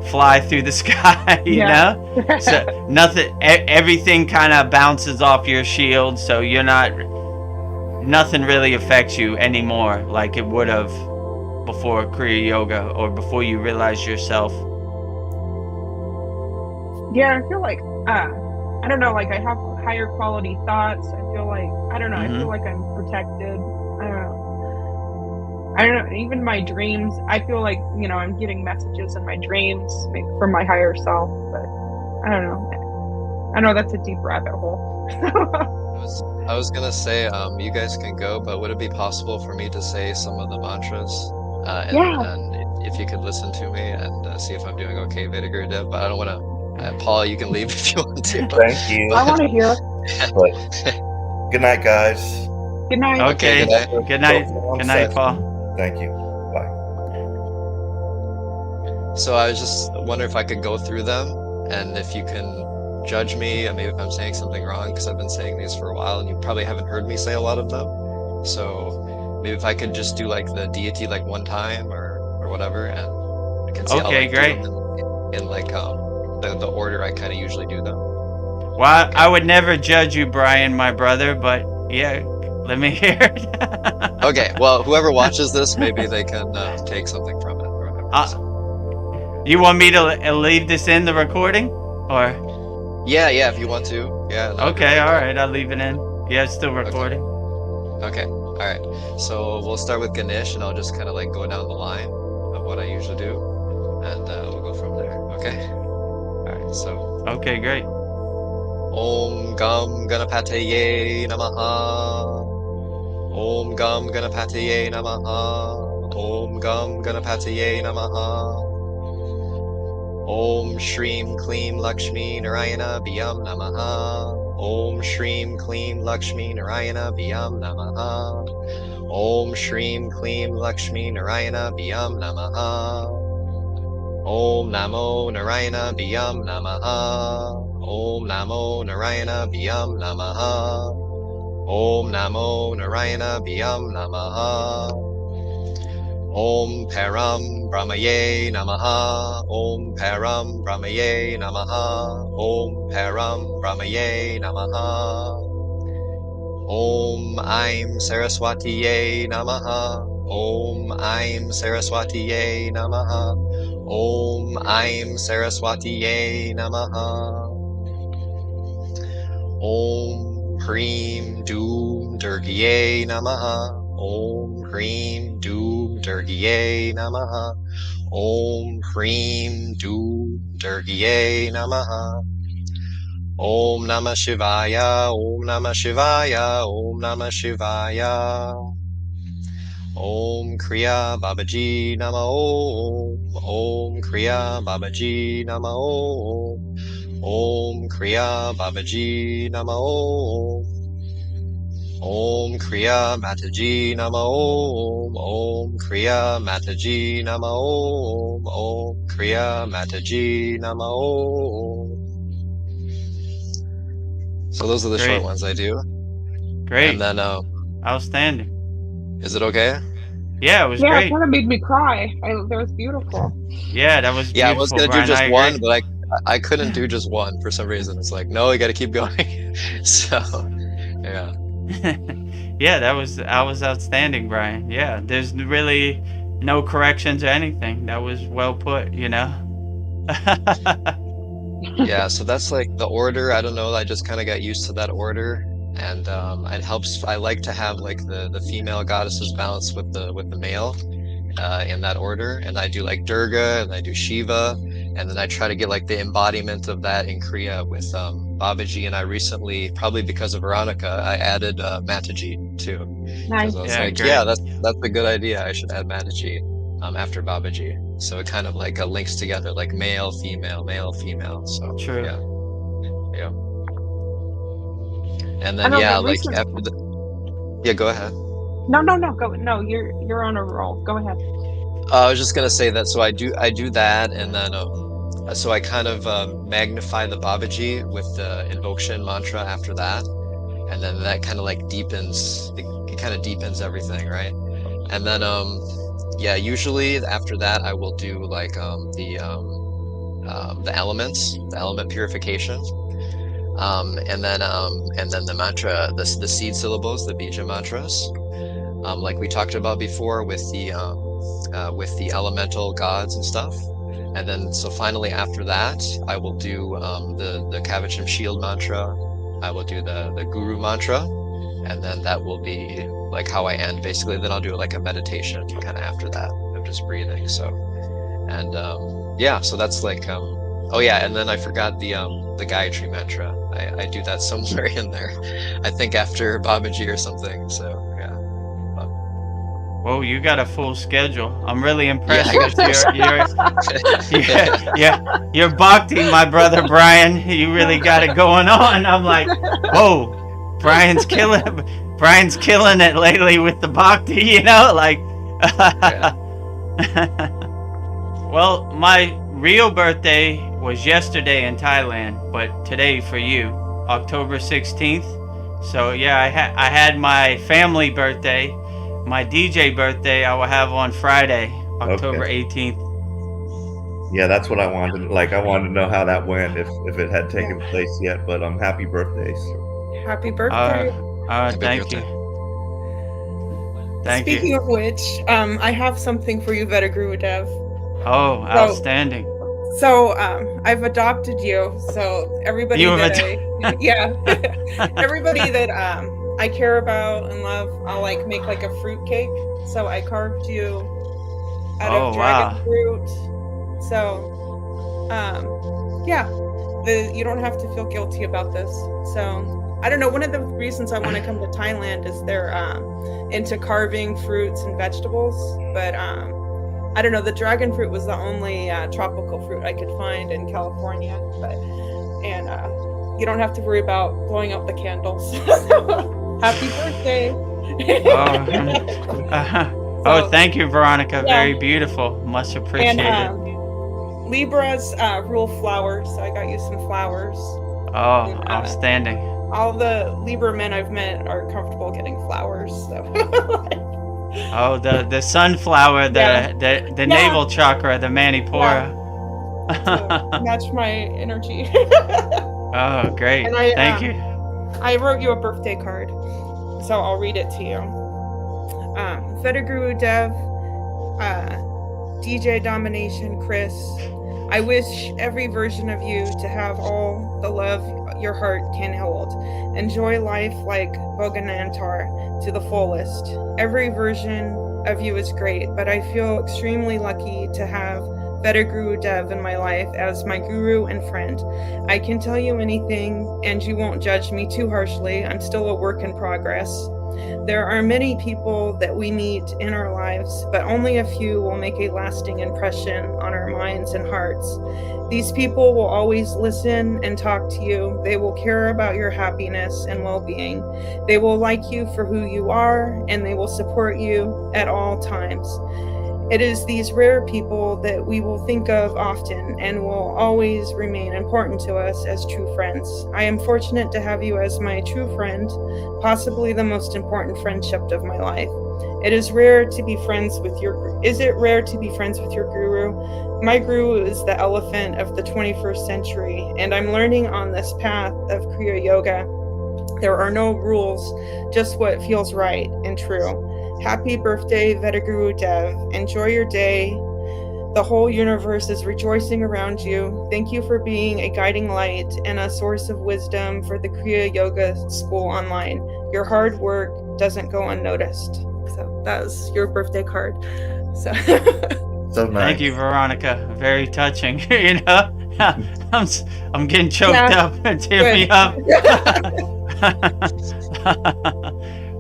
D: fly through the sky, you know? So everything kind of bounces off your shield, so nothing really affects you anymore like it would have before Kriya Yoga or before you realize yourself.
F: Yeah, I feel like, I don't know, like I have higher quality thoughts. I feel like, I don't know, I feel like I'm protected. I don't know, even my dreams, I feel like, I'm getting messages in my dreams from my higher self, but I don't know. I know that's a deep rabbit hole.
K: I was gonna say, you guys can go, but would it be possible for me to say some of the mantras? And if you could listen to me and see if I'm doing okay, Vedagurudev, but I don't want to. Paul, you can leave if you want to.
G: Thank you.
F: I want to hear.
G: Good night, guys.
F: Good night.
D: Okay. Good night. Good night, Paul.
G: Thank you. Bye.
K: So I was just wondering if I could go through them, and if you can judge me, and maybe if I'm saying something wrong, because I've been saying these for a while, and you probably haven't heard me say a lot of them. So maybe if I could just do like the deity like one time or whatever, and I can see
D: okay, great.
K: In like the order I kind of usually do them.
D: Well, I would never judge you, Brian, my brother, but yeah, let me hear it.
K: Okay, well, whoever watches this, maybe they can take something from it or whatever.
D: You want me to leave this in the recording, or?
K: Yeah, if you want to. Yeah.
D: Okay, all right, I'll leave it in. Yeah, it's still recording.
K: Okay, all right. So we'll start with Ganesh, and I'll just kind of like go down the line of what I usually do, and we'll go from there. Okay. All right. So.
D: Okay, great.
K: Om Gam Ganapataye Namaha. Om Gam Ganapataye Namaha. Om Gam Ganapataye Namaha. Om Shreem Kleem Lakshmi Narayana Biyam Namaha. Om Shreem Kleem Lakshmi Narayana Biyam Namaha. Om Shreem Kleem Lakshmi Narayana Biyam Namaha. Om Namo Narayana Biyam Namaha. Om Namo Narayana Biyam Namaha. Om Namo Narayana Biyam Namaha. Om Param Brahmaye Namaha. Om Param Brahmaye Namaha. Om Param Brahmaye Namaha. Om Aim Saraswatiye Namaha. Om Aim Saraswatiye Namaha. Om Aim Saraswatiye Namaha. Om Preem Doom Durgaye Namaha. Om Hreem Doom Durgaye Namaha. Om Hreem Doom Durgaye Namaha. Om Namah Shivaya, Om Namah Shivaya, Om Namah Shivaya. Om Kriya Babaji Nama Om. Om Kriya Babaji Nama Om. Om Kriya Babaji Nama Om. Om Kriya Mataji Nama Om. Om Kriya Mataji Nama Om. Om Kriya Mataji Nama Om. So those are the short ones I do.
D: Great.
K: And then
D: outstanding.
K: Is it okay?
D: Yeah, it was
F: Yeah,
D: great.
F: it kind of made me cry. That was beautiful.
D: Yeah, that was beautiful.
K: Yeah, I was gonna
D: Brian,
K: do just
D: I
K: one,
D: agree.
K: but I couldn't do just one for some reason. It's like, no, you got to keep going. So, yeah.
D: Yeah, that was outstanding, Brian. Yeah, there's really no corrections or anything. That was well put, you know.
K: Yeah, so that's like the order. I don't know. I just kind of got used to that order, and it helps. I like to have like the female goddesses balance with the male in that order. And I do like Durga, and I do Shiva, and then I try to get like the embodiment of that in Kriya with Babaji. And I recently, probably because of Veronica, I added Mataji too.
F: Nice.
K: I was
D: Yeah,
K: like,
D: great.
K: yeah, that's a good idea. I should add Mataji after Babaji. So it kind of like links together, like male, female. So
D: True.
K: yeah. And then
F: I know,
K: yeah,
F: but
K: like
F: recent-
K: after yeah, go ahead.
F: No, go. No, you're on a roll. Go ahead.
K: I was just gonna say that. So I do that, and then so I kind of magnify the Babaji with the invocation mantra after that, and then that kind of like deepens. It kind of deepens everything, right? And then yeah, usually after that I will do like the elements, the element purification, and then the mantra, the seed syllables, the bija mantras, like we talked about before with the elemental gods and stuff. And then so finally after that I will do the Kavacham shield mantra. I will do the guru mantra, and then that will be like how I end basically. Then I'll do like a meditation kind of after that of just breathing. So, and yeah, so that's like oh yeah, and then I forgot the Gayatri mantra. I do that somewhere in there. I think after Babaji or something. So yeah.
D: Whoa, you got a full schedule. I'm really impressed
K: Yeah.
D: with your bhakti, my brother Brian. You really got it going on. I'm like, whoa, Brian's killing it lately with the bhakti, you know, like. Well, my real birthday was yesterday in Thailand, but today for you, October 16th. So yeah, I had my family birthday. My DJ birthday I will have on Friday, October 18th.
G: Yeah, that's what I wanted. Like, I wanted to know how that went, if it had taken place yet. But happy birthday. So.
L: Happy birthday.
D: Thank you. Thank
L: Speaking
D: you.
L: of which, I have something for you, Vedagurudev.
D: Oh, outstanding.
L: So I've adopted you. So everybody everybody that I care about and love, I'll like make like a fruit cake. So I carved you out of dragon fruit. So yeah, you don't have to feel guilty about this. So I don't know, one of the reasons I want to come to Thailand is they're into carving fruits and vegetables, but I don't know, the dragon fruit was the only tropical fruit I could find in California, and you don't have to worry about blowing out the candles. Happy birthday.
D: Oh, thank you, Veronica. Yeah. Very beautiful. Much appreciated.
L: And Libras rule flowers, so I got you some flowers.
D: Oh, and, outstanding.
L: All the Libra men I've met are comfortable getting flowers. So.
D: Oh, the sunflower, the navel chakra, the manipura.
L: To match my energy.
D: Oh, great. And thank you.
L: I wrote you a birthday card, so I'll read it to you. Vedagurudev, DJ Domination Chris, I wish every version of you to have all the love your heart can hold. Enjoy life like Boganantar to the fullest. Every version of you is great, but I feel extremely lucky to have Vedagurudev in my life as my guru and friend. I can tell you anything and you won't judge me too harshly. I'm still a work in progress. There are many people that we meet in our lives, but only a few will make a lasting impression on our minds and hearts. These people will always listen and talk to you. They will care about your happiness and well-being. They will like you for who you are, and they will support you at all times. It is these rare people that we will think of often and will always remain important to us as true friends. I am fortunate to have you as my true friend, possibly the most important friendship of my life. Is it rare to be friends with your guru? My guru is the elephant of the 21st century, and I'm learning on this path of Kriya Yoga. There are no rules, just what feels right and true. Happy birthday, Vedagurudev. Enjoy your day. The whole universe is rejoicing around you. Thank you for being a guiding light and a source of wisdom for the Kriya Yoga School online. Your hard work doesn't go unnoticed. So that was your birthday card. So
G: So nice.
D: Thank you, Veronica. Very touching. You know, I'm getting choked up and tear me up.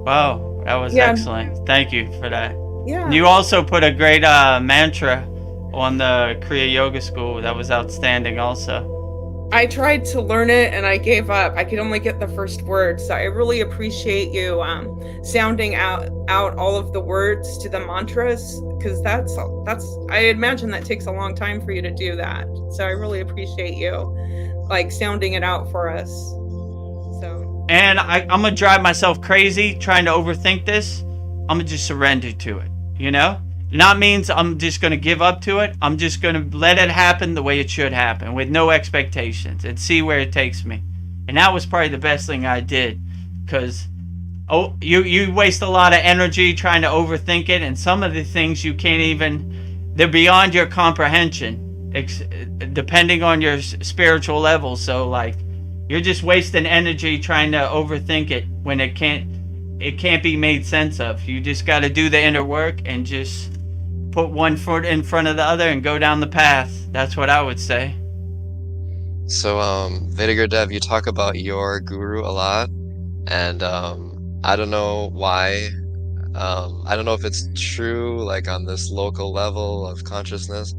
D: Wow. That was excellent. Thank you for that.
L: Yeah.
D: You also put a great mantra on the Kriya Yoga School. That was outstanding also.
L: I tried to learn it and I gave up. I could only get the first word. So I really appreciate you sounding out all of the words to the mantras, because that's I imagine that takes a long time for you to do that. So I really appreciate you like sounding it out for us.
D: And I'm going to drive myself crazy trying to overthink this. I'm going to just surrender to it, you know? Not means I'm just going to give up to it. I'm just going to let it happen the way it should happen with no expectations and see where it takes me. And that was probably the best thing I did, because you waste a lot of energy trying to overthink it, and some of the things you can't even, they're beyond your comprehension, depending on your spiritual level. So like, you're just wasting energy trying to overthink it when it can't be made sense of. You just got to do the inner work and just put one foot in front of the other and go down the path. That's what I would say.
K: So, Vedagurudev, you talk about your guru a lot, and I don't know why. I don't know if it's true, like on this local level of consciousness,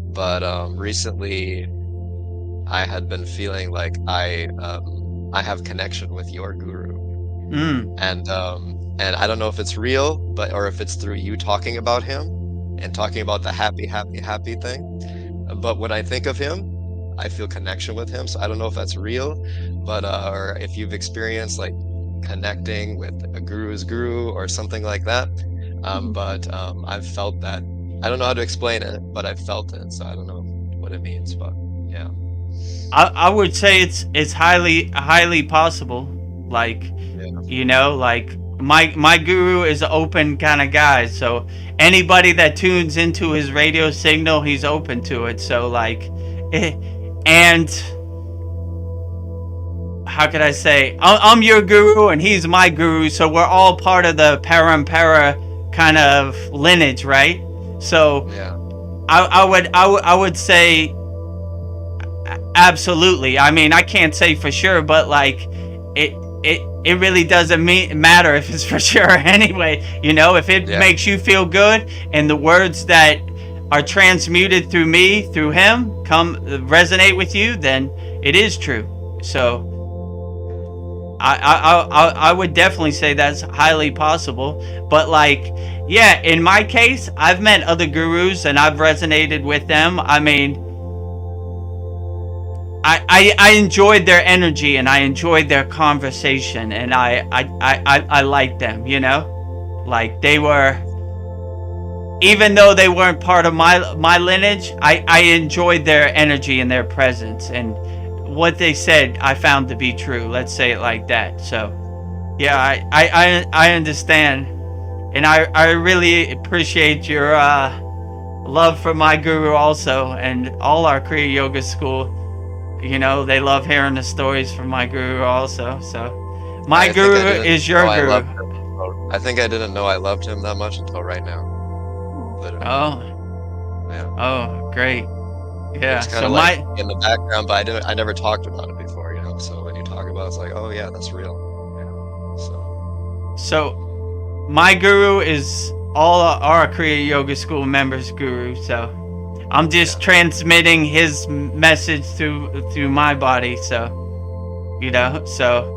K: but recently I had been feeling like I have connection with your guru, and I don't know if it's real, or if it's through you talking about him and talking about the happy thing. But when I think of him, I feel connection with him. So I don't know if that's real, but or if you've experienced like connecting with a guru's guru or something like that. But I've felt that. I don't know how to explain it, but I've felt it. So I don't know what it means, but yeah.
D: I would say it's highly possible. Like, you know, like my guru is an open kind of guy. So anybody that tunes into his radio signal, he's open to it. So like, and how could I say? I'm your guru and he's my guru. So we're all part of the parampara kind of lineage, right? So
K: yeah.
D: I would say absolutely. I mean, I can't say for sure, but like it really doesn't matter if it's for sure anyway. You know, if it makes you feel good and the words that are transmuted through me, through him, resonate with you, then it is true. So I would definitely say that's highly possible. But like, yeah, in my case, I've met other gurus and I've resonated with them. I mean, I enjoyed their energy and I enjoyed their conversation, and I liked them, you know? Like, they were, even though they weren't part of my lineage, I enjoyed their energy and their presence, and what they said I found to be true. Let's say it like that. So yeah, I understand, and I really appreciate your love for my guru also, and all our Kriya Yoga school. You know, they love hearing the stories from my guru also. So my guru is your guru.
K: I think I didn't know I loved him that much until right now. Literally.
D: Oh.
K: Yeah.
D: Oh, great. Yeah.
K: It's kind of like in the background, but I never talked about it before, you know. So when you talk about it, it's like, oh yeah, that's real. Yeah.
D: So my guru is all our Kriya Yoga School members' guru. So I'm just transmitting his message through my body. So, you know, so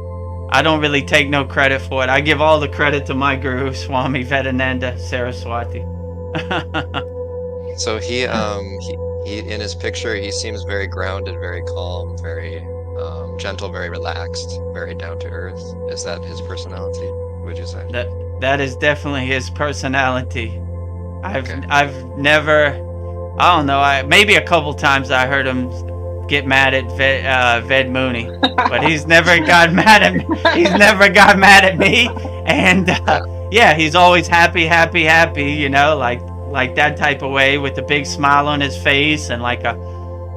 D: I don't really take no credit for it. I give all the credit to my guru, Swami Vedananda Saraswati.
K: So he in his picture, he seems very grounded, very calm, very gentle, very relaxed, very down to earth. Is that his personality, would you say?
D: That is definitely his personality. I've never, I don't know, maybe a couple times I heard him get mad at Ved Mooney, but he's never got mad at me. He's never got mad at me, and yeah, he's always happy, you know, like that type of way, with a big smile on his face and like a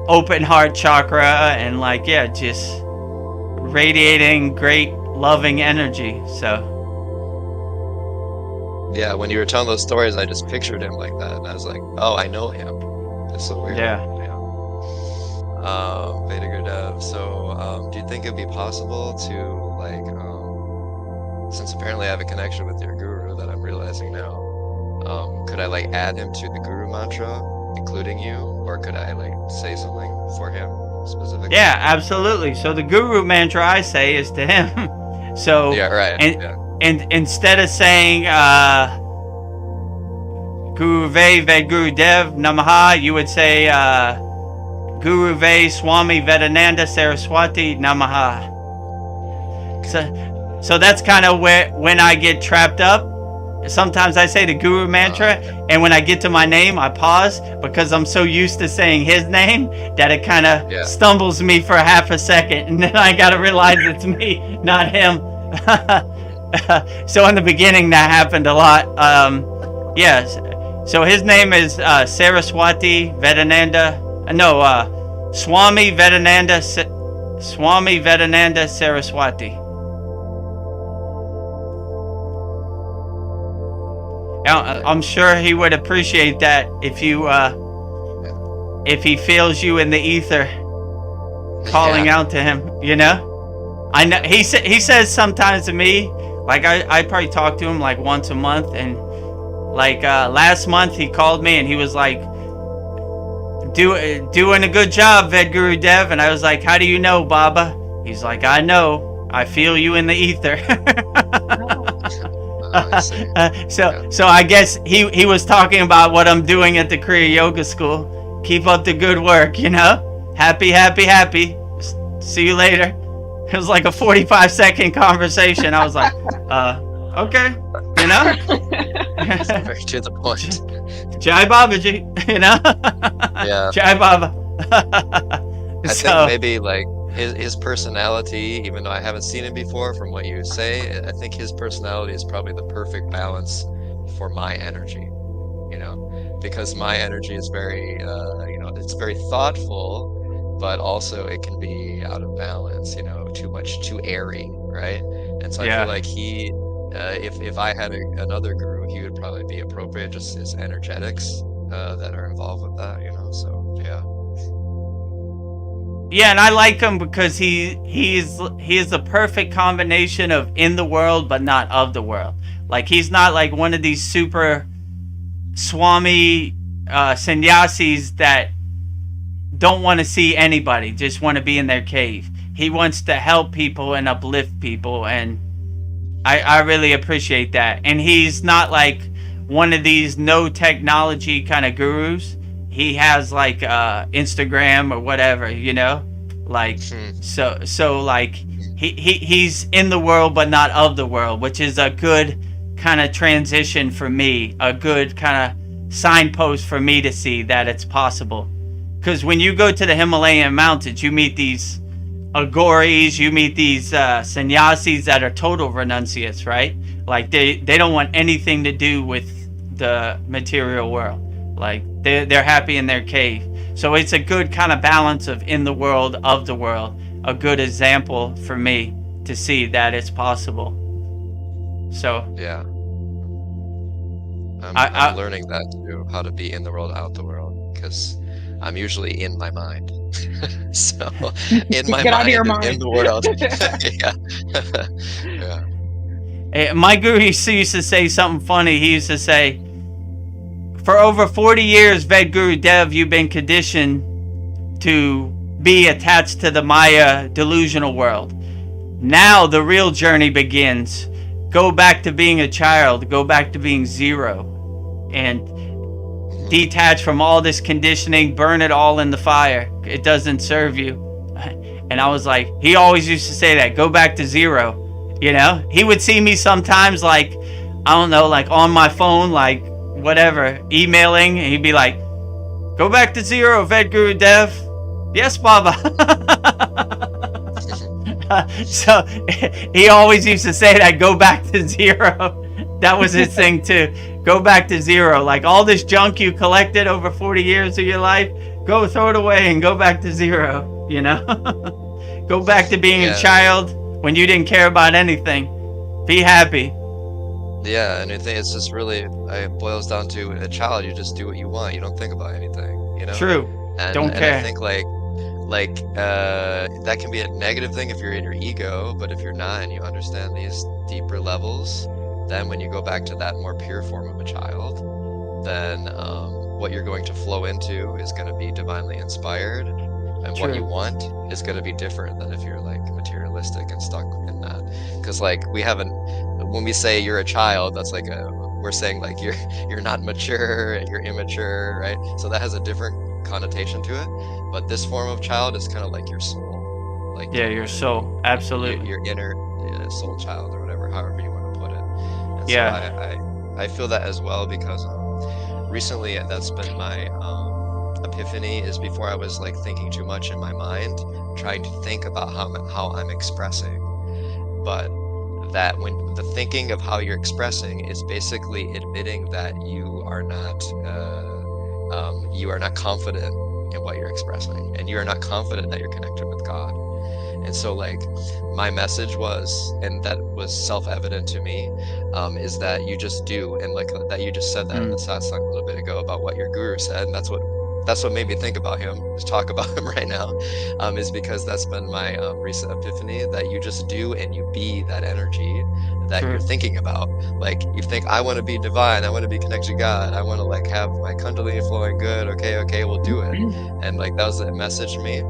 D: open heart chakra, and like, yeah, just radiating great loving energy. So
K: yeah, when you were telling those stories, I just pictured him like that, and I was like, oh, I know him. It's so weird.
D: Yeah.
K: Vedagurudev, so do you think it'd be possible to, like, since apparently I have a connection with your guru that I'm realizing now, could I like add him to the guru mantra, including you, or could I like say something for him specifically?
D: Yeah, absolutely. So the guru mantra I say is to him. So
K: yeah, right.
D: And instead of saying Guru Ve Vedagurudev Namaha, you would say Guru Ve Swami Vedananda Saraswati Namaha. So that's kind of when I get trapped up. Sometimes I say the guru mantra, and when I get to my name, I pause because I'm so used to saying his name that it kind of stumbles me for half a second, and then I gotta realize it's me, not him. So in the beginning, that happened a lot. Yes. So his name is Saraswati Vedananda. Swami Vedananda Saraswati. I'm sure he would appreciate that if he feels you in the ether calling out to him, you know? I know he says sometimes to me, like I probably talk to him like once a month, and like last month he called me and he was like, doing a good job, Vedagurudev, and I was like, how do you know, Baba? He's like, I know, I feel you in the ether. So I guess he was talking about what I'm doing at the Kriya Yoga School. Keep up the good work, you know? Happy. See you later. It was like a 45-second conversation. I was like, okay, you know?
K: Very to the point.
D: Jai Babaji, you know?
K: Yeah.
D: Jai Baba.
K: I think maybe like his personality, even though I haven't seen him before, from what you say, I think his personality is probably the perfect balance for my energy, you know, because my energy is very, you know, it's very thoughtful, but also it can be out of balance, you know, too airy, right? And so I feel like he, if I had another guru, he would probably be appropriate, just his energetics that are involved with that, you know, so yeah.
D: Yeah, and I like him because he is the perfect combination of in the world but not of the world. Like, he's not like one of these super Swami sannyasis that don't want to see anybody, just want to be in their cave. He wants to help people and uplift people, and I really appreciate that. And he's not like one of these no technology kind of gurus. He has like Instagram or whatever, you know, like so like he's in the world but not of the world, which is a good kind of transition for me, a good kind of signpost for me to see that it's possible. Because when you go to the Himalayan mountains, you meet these agoris, you meet these sannyasis that are total renunciates, right? Like they don't want anything to do with the material world. Like they're happy in their cave. So it's a good kind of balance of in the world, of the world. A good example for me to see that it's possible. So
K: yeah, I'm learning that too, how to be in the world, out the world, because I'm usually in my mind. So in my
F: Get out
K: mind,
F: of your mind.
K: in the world. Yeah.
D: my guru used to say something funny. He used to say, for over 40 years, Vedagurudev, you've been conditioned to be attached to the Maya delusional world. Now the real journey begins. Go back to being a child. Go back to being zero. And detach from all this conditioning. Burn it all in the fire. It doesn't serve you. And I was like, he always used to say that. Go back to zero. You know? He would see me sometimes like, I don't know, like on my phone, like whatever, emailing. And he'd be like, go back to zero, Vedagurudev. Yes, Baba. So he always used to say that, go back to zero. That was his thing too. Go back to zero. Like all this junk you collected over 40 years of your life, go throw it away and go back to zero, you know? Go back to being a child when you didn't care about anything. Be happy.
K: Yeah, and I think it's just really, it boils down to a child, you just do what you want. You don't think about anything, you know?
D: True. Don't care.
K: And I think like that can be a negative thing if you're in your ego, but if you're not and you understand these deeper levels, then when you go back to that more pure form of a child, then what you're going to flow into is going to be divinely inspired, and
D: True.
K: what you want is going to be different than if you're like materialistic and stuck in that. Because like when we say you're a child, that's like we're saying like you're not mature and you're immature, right? So that has a different connotation to it. But this form of child is kind of like your soul, like
D: your soul, absolutely,
K: your inner soul child, or whatever, however you want to put it. And
D: yeah.
K: So I feel that as well, because recently that's been my epiphany, is before I was like thinking too much in my mind, trying to think about how I'm expressing, but that when the thinking of how you're expressing is basically admitting that you are not confident in what you're expressing, and you are not confident that you're connected with God. And so like my message was, and that was self-evident to me, is that you just do, and like that you just said that in the satsang a little bit ago about what your guru said, and that's what made me think about him, just talk about him right now, is because that's been my recent epiphany, that you just do and you be that energy that you're thinking about. Like you think, I want to be divine, I want to be connected to God, I want to like have my kundalini flowing good, okay, we'll do it. And like that was a message to me.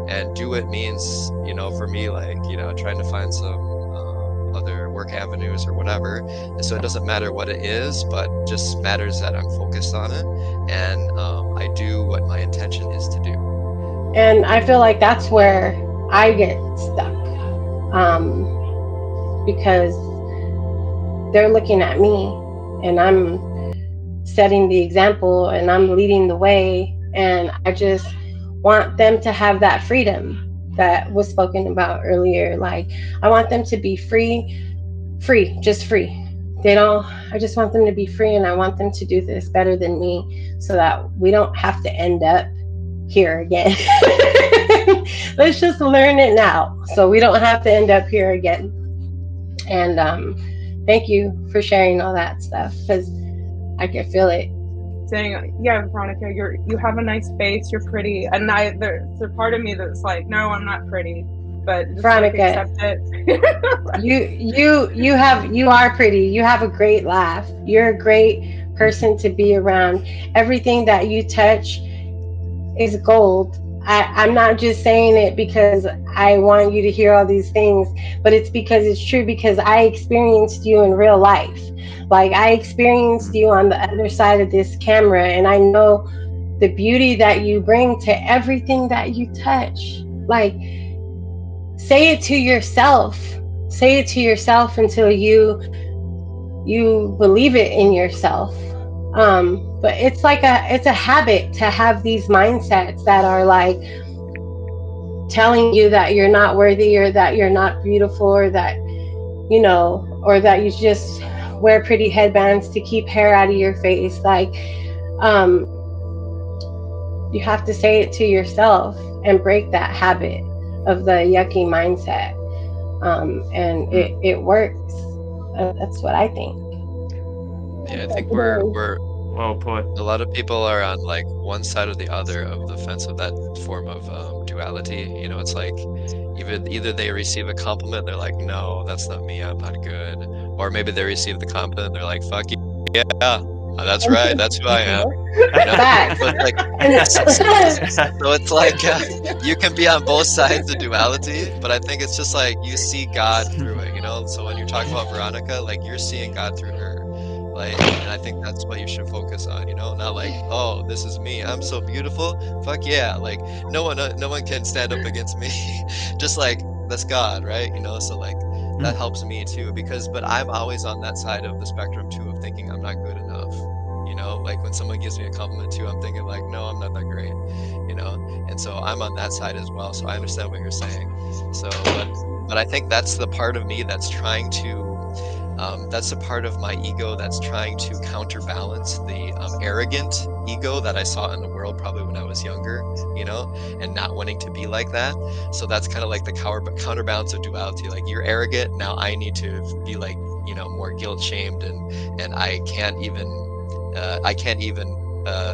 K: And do it means, you know, for me, like, you know, trying to find some other work avenues or whatever. And so it doesn't matter what it is, but just matters that I'm focused on it, and I do what my intention is to do.
M: And I feel like that's where I get stuck, because they're looking at me and I'm setting the example and I'm leading the way, and I just want them to have that freedom that was spoken about earlier. Like I want them to be free. I just want them to be free, and I want them to do this better than me, so that we don't have to end up here again. Let's just learn it now, so we don't have to end up here again. And thank you for sharing all that stuff, because I can feel it.
F: Saying, yeah, Veronica, you have a nice face, you're pretty, and there's a part of me that's like, no, I'm not pretty, but just
M: Veronica,
F: like, accept it.
M: you are pretty. You have a great laugh. You're a great person to be around. Everything that you touch is gold. I'm not just saying it because I want you to hear all these things, but it's because it's true, because I experienced you in real life. Like I experienced you on the other side of this camera, and I know the beauty that you bring to everything that you touch. Like, say it to yourself. Say it to yourself until you believe it in yourself. But it's a habit to have these mindsets that are like telling you that you're not worthy, or that you're not beautiful, or that, you know, or that you just wear pretty headbands to keep hair out of your face. Like, you have to say it to yourself and break that habit of the yucky mindset. And it works. That's what I think.
K: Yeah, I think we're
D: well put.
K: A lot of people are on like one side or the other of the fence of that form of duality. You know, it's like either they receive a compliment, they're like, no, that's not me, I'm not good. Or maybe they receive the compliment and they're like, fuck yeah, that's right, that's who I am. You know? So it's like you can be on both sides of duality, but I think it's just like you see God through it, you know? So when you're talking about Veronica, like you're seeing God through her. Like, and I think that's what you should focus on, you know, not like, oh, this is me, I'm so beautiful, fuck yeah, like no one can stand up against me. Just like that's God, right? You know, so like that helps me too, but I'm always on that side of the spectrum too of thinking I'm not good enough. You know, like when someone gives me a compliment too, I'm thinking like, no, I'm not that great, you know, and so I'm on that side as well. So I understand what you're saying. So, but I think that's the part of me that's trying to. That's the part of my ego that's trying to counterbalance the arrogant ego that I saw in the world probably when I was younger, you know, and not wanting to be like that. So that's kind of like the counterbalance of duality. Like you're arrogant, now I need to be like, you know, more guilt shamed, and I can't even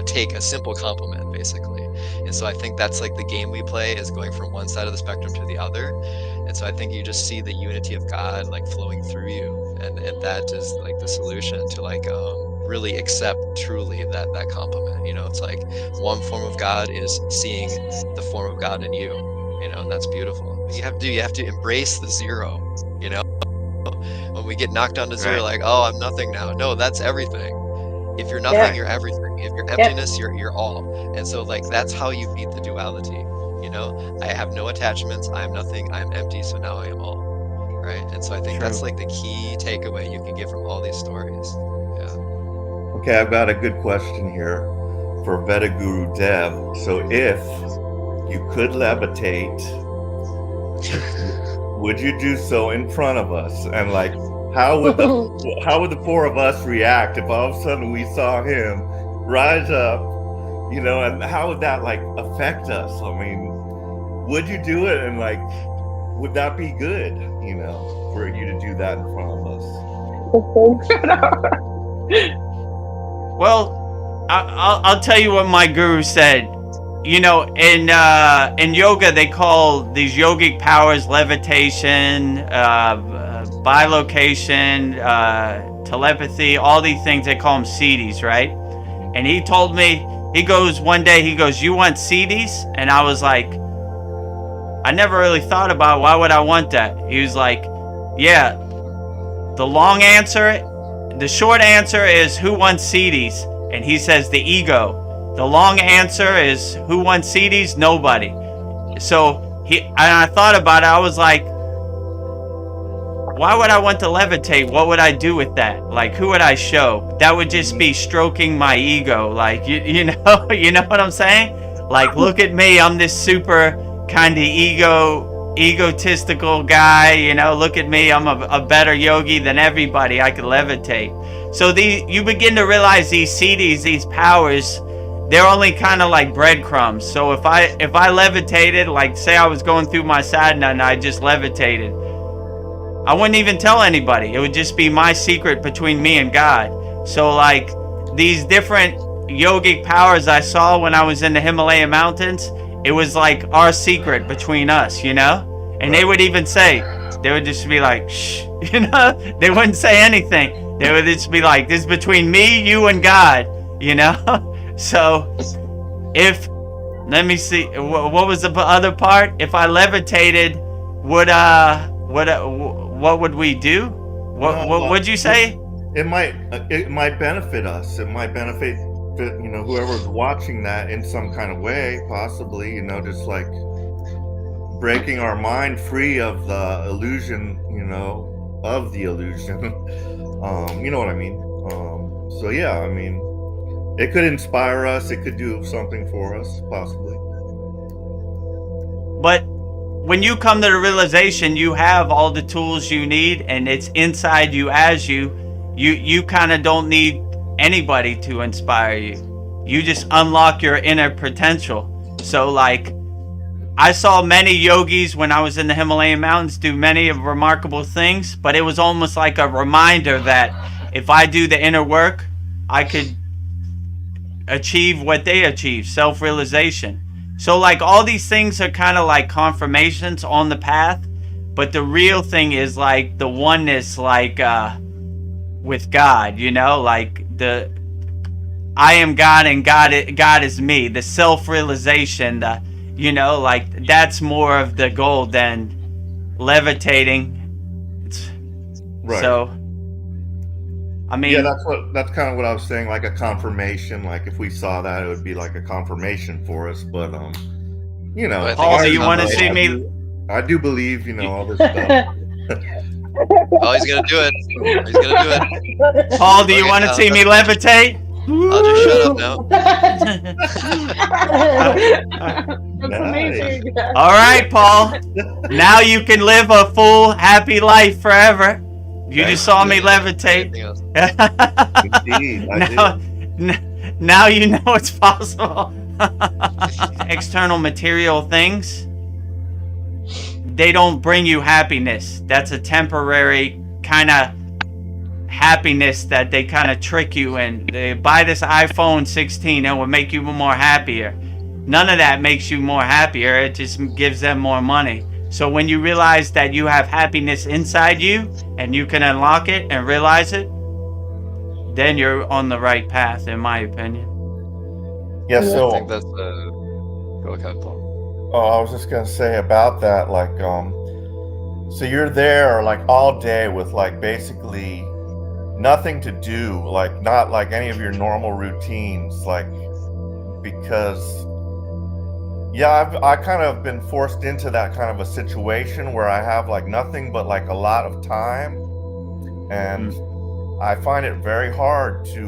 K: take a simple compliment basically. And so I think that's like the game we play, is going from one side of the spectrum to the other. And so I think you just see the unity of God like flowing through you, and that is like the solution to like really accept truly that compliment. You know, it's like one form of God is seeing the form of God in you, you know, and that's beautiful. You have to embrace the zero, you know. When we get knocked down to zero, like, oh, I'm nothing now. No, that's everything. If you're nothing, you're everything. If you're emptiness, you're all. And so like that's how you beat the duality. You know, I have no attachments, I am nothing, I am empty, so now I am all. Right? And so I think that's like the key takeaway you can get from all these stories. Yeah.
G: Okay, I've got a good question here for Vedagurudev. So if you could levitate, would you do so in front of us? And like, how would the four of us react if all of a sudden we saw him rise up, you know, and how would that like affect us? I mean, would you do it? And like, would that be good, you know, for you to do that in front of us?
D: Well, I'll tell you what my guru said. You know, in yoga, they call these yogic powers levitation, bilocation, telepathy, all these things. They call them siddhis, right? And he told me, one day, you want siddhis? And I was like, I never really thought about why would I want that. He was like, yeah, the short answer is who wants siddhis? And he says the ego. The long answer is who wants siddhis? Nobody. So I thought about it. I was like, why would I want to levitate? What would I do with that? Like, who would I show? That would just be stroking my ego. Like, you know what I'm saying? Like, look at me. I'm this super kind of egotistical guy. You know, look at me. I'm a better yogi than everybody. I could levitate. So you begin to realize these siddhis, these powers, they're only kind of like breadcrumbs. So if I levitated, like say I was going through my sadhana and I just levitated, I wouldn't even tell anybody. It would just be my secret between me and God. So like these different yogic powers I saw when I was in the Himalayan mountains, it was like our secret between us, you know? And they would even say, they would just be like, shh, you know? They wouldn't say anything. They would just be like, this is between me, you, and God, you know? So let me see, what was the other part? If I levitated, what would we do? What would you say?
G: It might benefit us. It might benefit, you know, whoever's watching that in some kind of way, possibly, you know, just like breaking our mind free of the illusion, you know, of the illusion. You know what I mean? So yeah, I mean, it could inspire us. It could do something for us, possibly.
D: But when you come to the realization you have all the tools you need and it's inside you as you kind of don't need anybody to inspire you. You just unlock your inner potential. So like, I saw many yogis when I was in the Himalayan mountains do many remarkable things, but it was almost like a reminder that if I do the inner work, I could achieve what they achieve, self-realization. So like all these things are kind of like confirmations on the path, but the real thing is like the oneness, like with God, you know, like the I am God and God is me, the self-realization, the, you know, like that's more of the goal than levitating. It's,
G: right.
D: So I mean,
G: yeah, that's kind of what I was saying, like a confirmation. Like if we saw that, it would be like a confirmation for us. But you know,
D: Paul, do you want to see me?
G: I do believe, you know, all this stuff.
K: Oh, he's gonna do it. He's gonna do it.
D: Paul, do you want to see me levitate?
K: I'll just shut up now.
F: That's amazing.
D: All right, Paul. Now you can live a full, happy life forever. You just saw me levitate.
G: Indeed, I
D: now you know it's possible. External material things, they don't bring you happiness. That's a temporary kind of happiness that they kind of trick you in. They buy this iPhone 16, it will make you more happier. None of that makes you more happier. It just gives them more money. So when you realize that you have happiness inside you and you can unlock it and realize it, then you're on the right path, in my opinion.
G: Yeah, so
K: I think that's go ahead, Paul.
G: Oh, I was just gonna say about that, like, so you're there like all day with like basically nothing to do, like not like any of your normal routines, like because I kind of been forced into that kind of a situation where I have like nothing but like a lot of time, and I find it very hard to,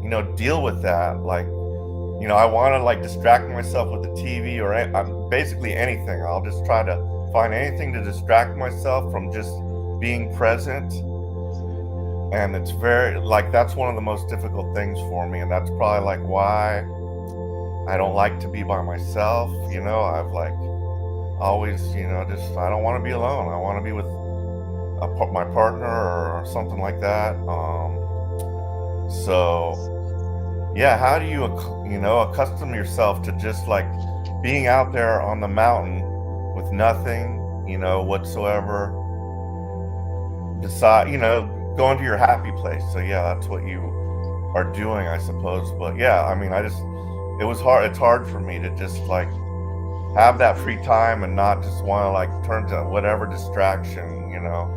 G: you know, deal with that. Like, you know, I want to like distract myself with the TV or basically anything. I'll just try to find anything to distract myself from just being present. And it's very, like, that's one of the most difficult things for me. And that's probably like why I don't like to be by myself. You know, I've like always, you know, just, I don't want to be alone. I want to be with my partner or something like that. So yeah, how do you, you know, accustom yourself to just like being out there on the mountain with nothing, you know, whatsoever, decide, you know, go into your happy place. So yeah, that's what you are doing, I suppose. But yeah, I mean, it was hard. It's hard for me to just like have that free time and not just want to like turn to whatever distraction, you know,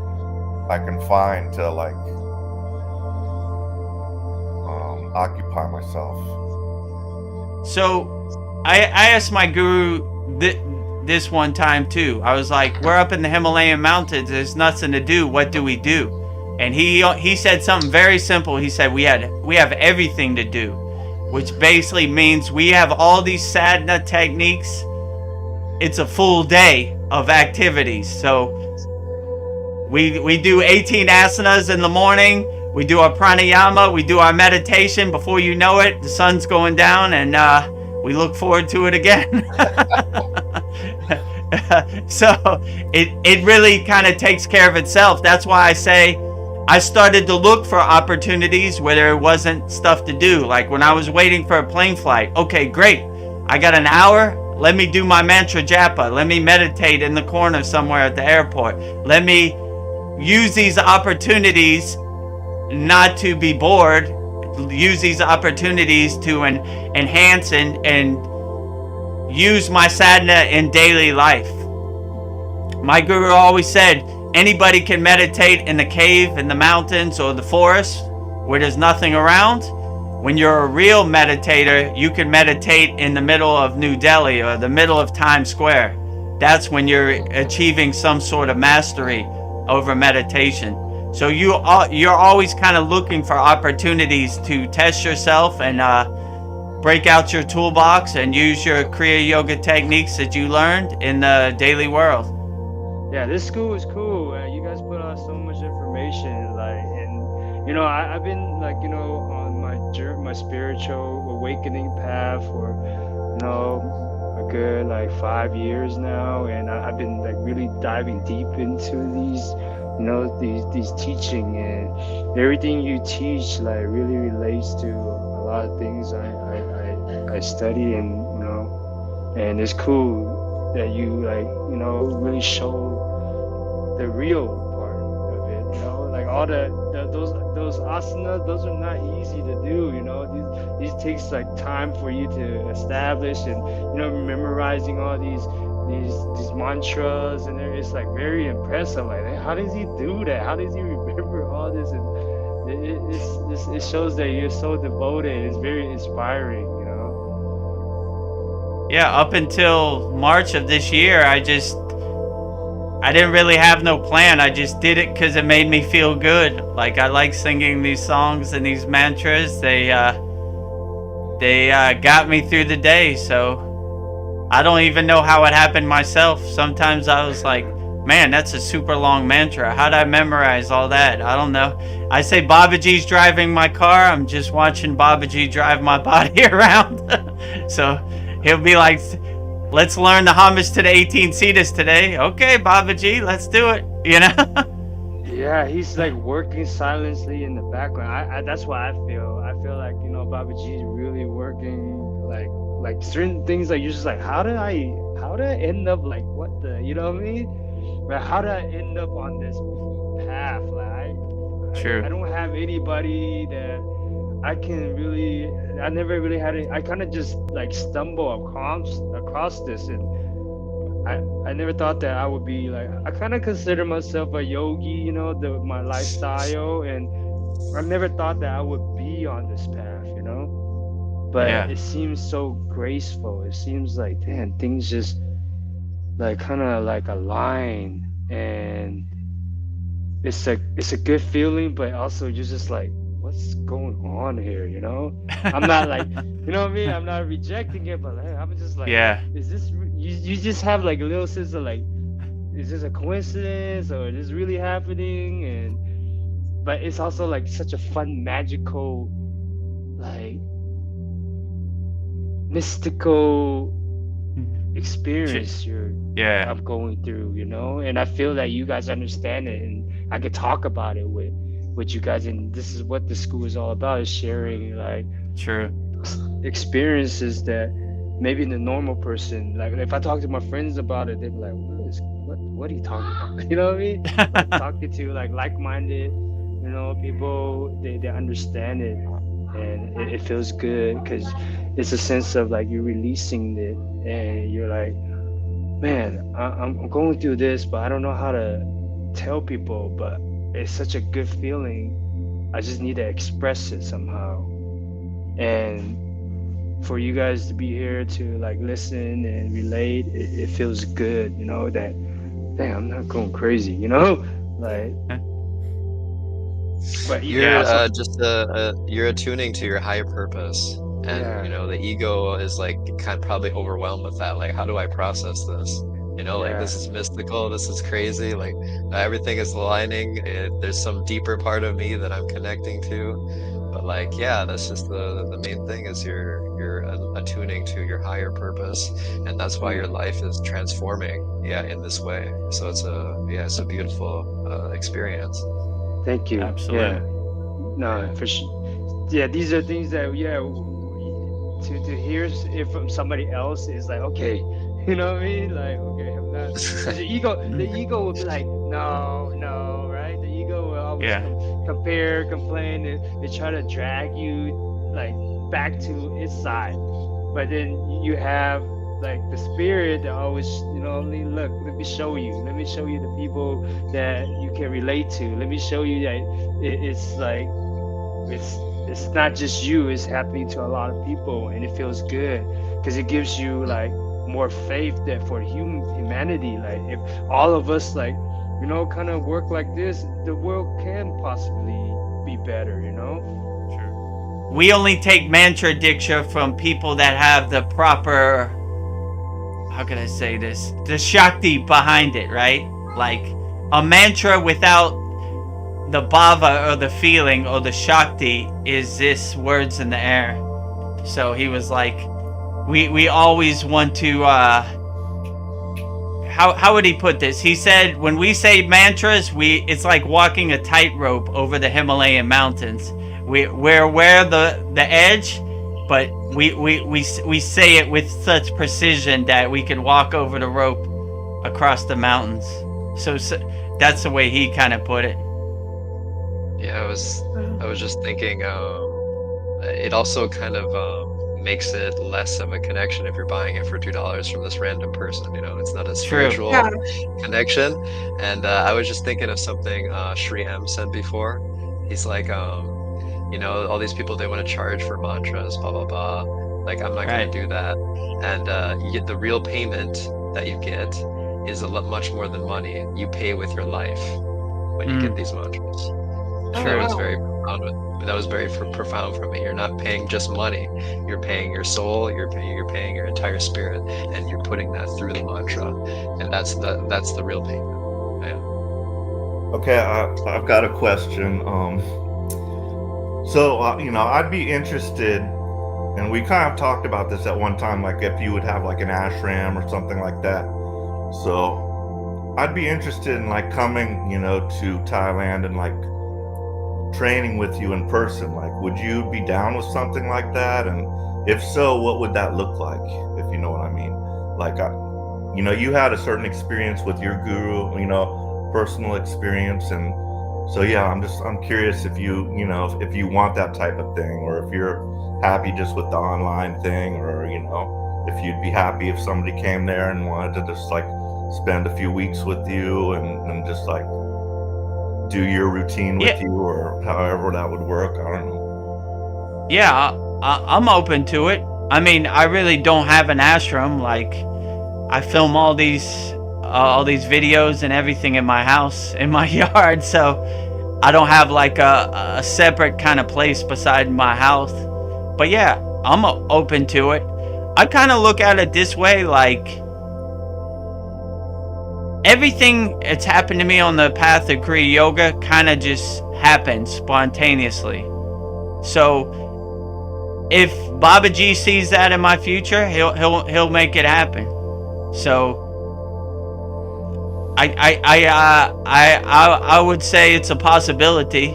G: I can find to like occupy myself.
D: So I asked my guru this one time too. I was like, we're up in the Himalayan mountains, there's nothing to do, what do we do? And he said something very simple. He said we have everything to do, which basically means we have all these sadhana techniques. It's a full day of activities. So we do 18 asanas in the morning. We do our pranayama. We do our meditation. Before you know it, the sun's going down, and we look forward to it again. So it really kind of takes care of itself. That's why I say I started to look for opportunities where there wasn't stuff to do. Like when I was waiting for a plane flight. Okay, great. I got an hour. Let me do my mantra japa. Let me meditate in the corner somewhere at the airport. Let me use these opportunities not to be bored. Use these opportunities to enhance and use my sadhana in daily life. My guru always said, anybody can meditate in the cave, in the mountains, or the forest where there's nothing around. When you're a real meditator, you can meditate in the middle of New Delhi or the middle of Times Square. That's when you're achieving some sort of mastery over meditation. So you're always kind of looking for opportunities to test yourself and break out your toolbox and use your Kriya yoga techniques that you learned in the daily world.
E: Yeah, this school is cool. You guys put out so much information, like, and you know, I've been like, you know, on my my spiritual awakening path for, a good like 5 years now, and I've been like really diving deep into these teaching, and everything you teach like really relates to a lot of things I study, and it's cool that you really show the real part of it, like all those asanas, those are not easy to do, these takes like time for you to establish, and memorizing all these mantras, and it's like very impressive, like how does he do that, how does he remember all this, and it shows that you're so devoted. It's very inspiring.
D: Yeah, up until March of this year, I didn't really have no plan. I just did it because it made me feel good. Like, I like singing these songs and these mantras. They got me through the day. So I don't even know how it happened myself. Sometimes I was like, man, that's a super long mantra. How'd I memorize all that? I don't know. I say Babaji's driving my car. I'm just watching Babaji drive my body around. So he'll be like, let's learn the homage to the 18-seaters today. Okay, Babaji, let's do it.
E: Yeah, he's like working silently in the background. That's what I feel. I feel like, Babaji is really working like certain things that you're just like, how did I end up like, what the, you know what I mean? Like, how did I end up on this path? Like, I don't have anybody that I can really, I never really had it. I kind of just like stumble across this, and I never thought that I would be like, I kind of consider myself a yogi, my lifestyle, and I never thought that I would be on this path, but it seems so graceful. It seems like, damn, things just like kind of like align, and it's a good feeling, but also you're just like, what's going on here, I'm not like, you know what I mean, I'm not rejecting it, but like, I'm just like, is this, you just have like a little sense of like, is this a coincidence, or is this really happening? But it's also like such a fun, magical, like mystical experience I'm going through, and I feel that you guys understand it, and I could talk about it with you guys, and this is what the school is all about, is sharing like experiences that maybe the normal person, like if I talk to my friends about it, they'd be like, what are you talking about? You know what I mean? Like, talking to like-minded people, they understand it, and it feels good, because it's a sense of like you're releasing it, and you're like, man, I'm going through this, but I don't know how to tell people, but it's such a good feeling. I just need to express it somehow. And for you guys to be here to like listen and relate, it feels good, that, damn, I'm not going crazy, like. But
K: you're you're attuning to your higher purpose, and the ego is like probably overwhelmed with that. Like, how do I process this? Like, this is mystical, this is crazy, like everything is aligning. There's some deeper part of me that I'm connecting to, but like, that's just the main thing, is you're attuning to your higher purpose, and that's why your life is transforming in this way. So it's a beautiful experience.
E: Thank you.
D: Absolutely.
E: No, for sure. These are things that to hear it from somebody else is like, okay, you know what I mean? Like, okay, I'm not. The ego will be like, no, right? The ego will always compare, complain, and they try to drag you like back to its side. But then you have like the spirit that always, look, let me show you the people that you can relate to. Let me show you that it's like, it's not just you, it's happening to a lot of people, and it feels good, because it gives you like more faith that for humanity, like if all of us like, kind of work like this, the world can possibly be better,
D: Sure. We only take mantra diksha from people that have the proper, how can I say this, the shakti behind it, right? Like a mantra without the bhava or the feeling or the shakti is this words in the air. So he was like, we always want to, how would he put this? He said, when we say mantras, it's like walking a tightrope over the Himalayan mountains. We're aware of the edge, but we say it with such precision that we can walk over the rope across the mountains. So that's the way he kind of put it.
K: Yeah, I was just thinking, it also kind of makes it less of a connection if you're buying it for $2 from this random person. You know, it's not a spiritual connection. And I was just thinking of something Sri M said before. He's like, you know, all these people, they want to charge for mantras, blah blah blah. Like, I'm not going to do that. And you get the real payment that you get is much more than money. You pay with your life when you get these mantras. That was very profound. That was very profound for me. You're not paying just money. You're paying your soul. You're paying your entire spirit, and you're putting that through the mantra. And that's the real payment. Yeah.
G: Okay, I've got a question. So you know, I'd be interested, and we kind of talked about this at one time, like if you would have like an ashram or something like that. So I'd be interested in like coming, you know, to Thailand and like training with you in person. Like, would you be down with something like that? And if so, what would that look like, if you know what I mean? Like, you know, you had a certain experience with your guru, you know, personal experience. And so, yeah, I'm curious if you know, if you want that type of thing, or if you're happy just with the online thing, or, you know, if you'd be happy if somebody came there and wanted to just like spend a few weeks with you and just like do your routine with you, or however that would work. I don't know.
D: Yeah, I'm open to it. I mean, I really don't have an ashram. Like, I film all these videos and everything in my house, in my yard, so I don't have like a separate kind of place beside my house. But yeah, I'm open to it. I kind of look at it this way, like, everything that's happened to me on the path of Kriya Yoga kind of just happened spontaneously. So if Babaji sees that in my future, he'll make it happen. So I would say it's a possibility.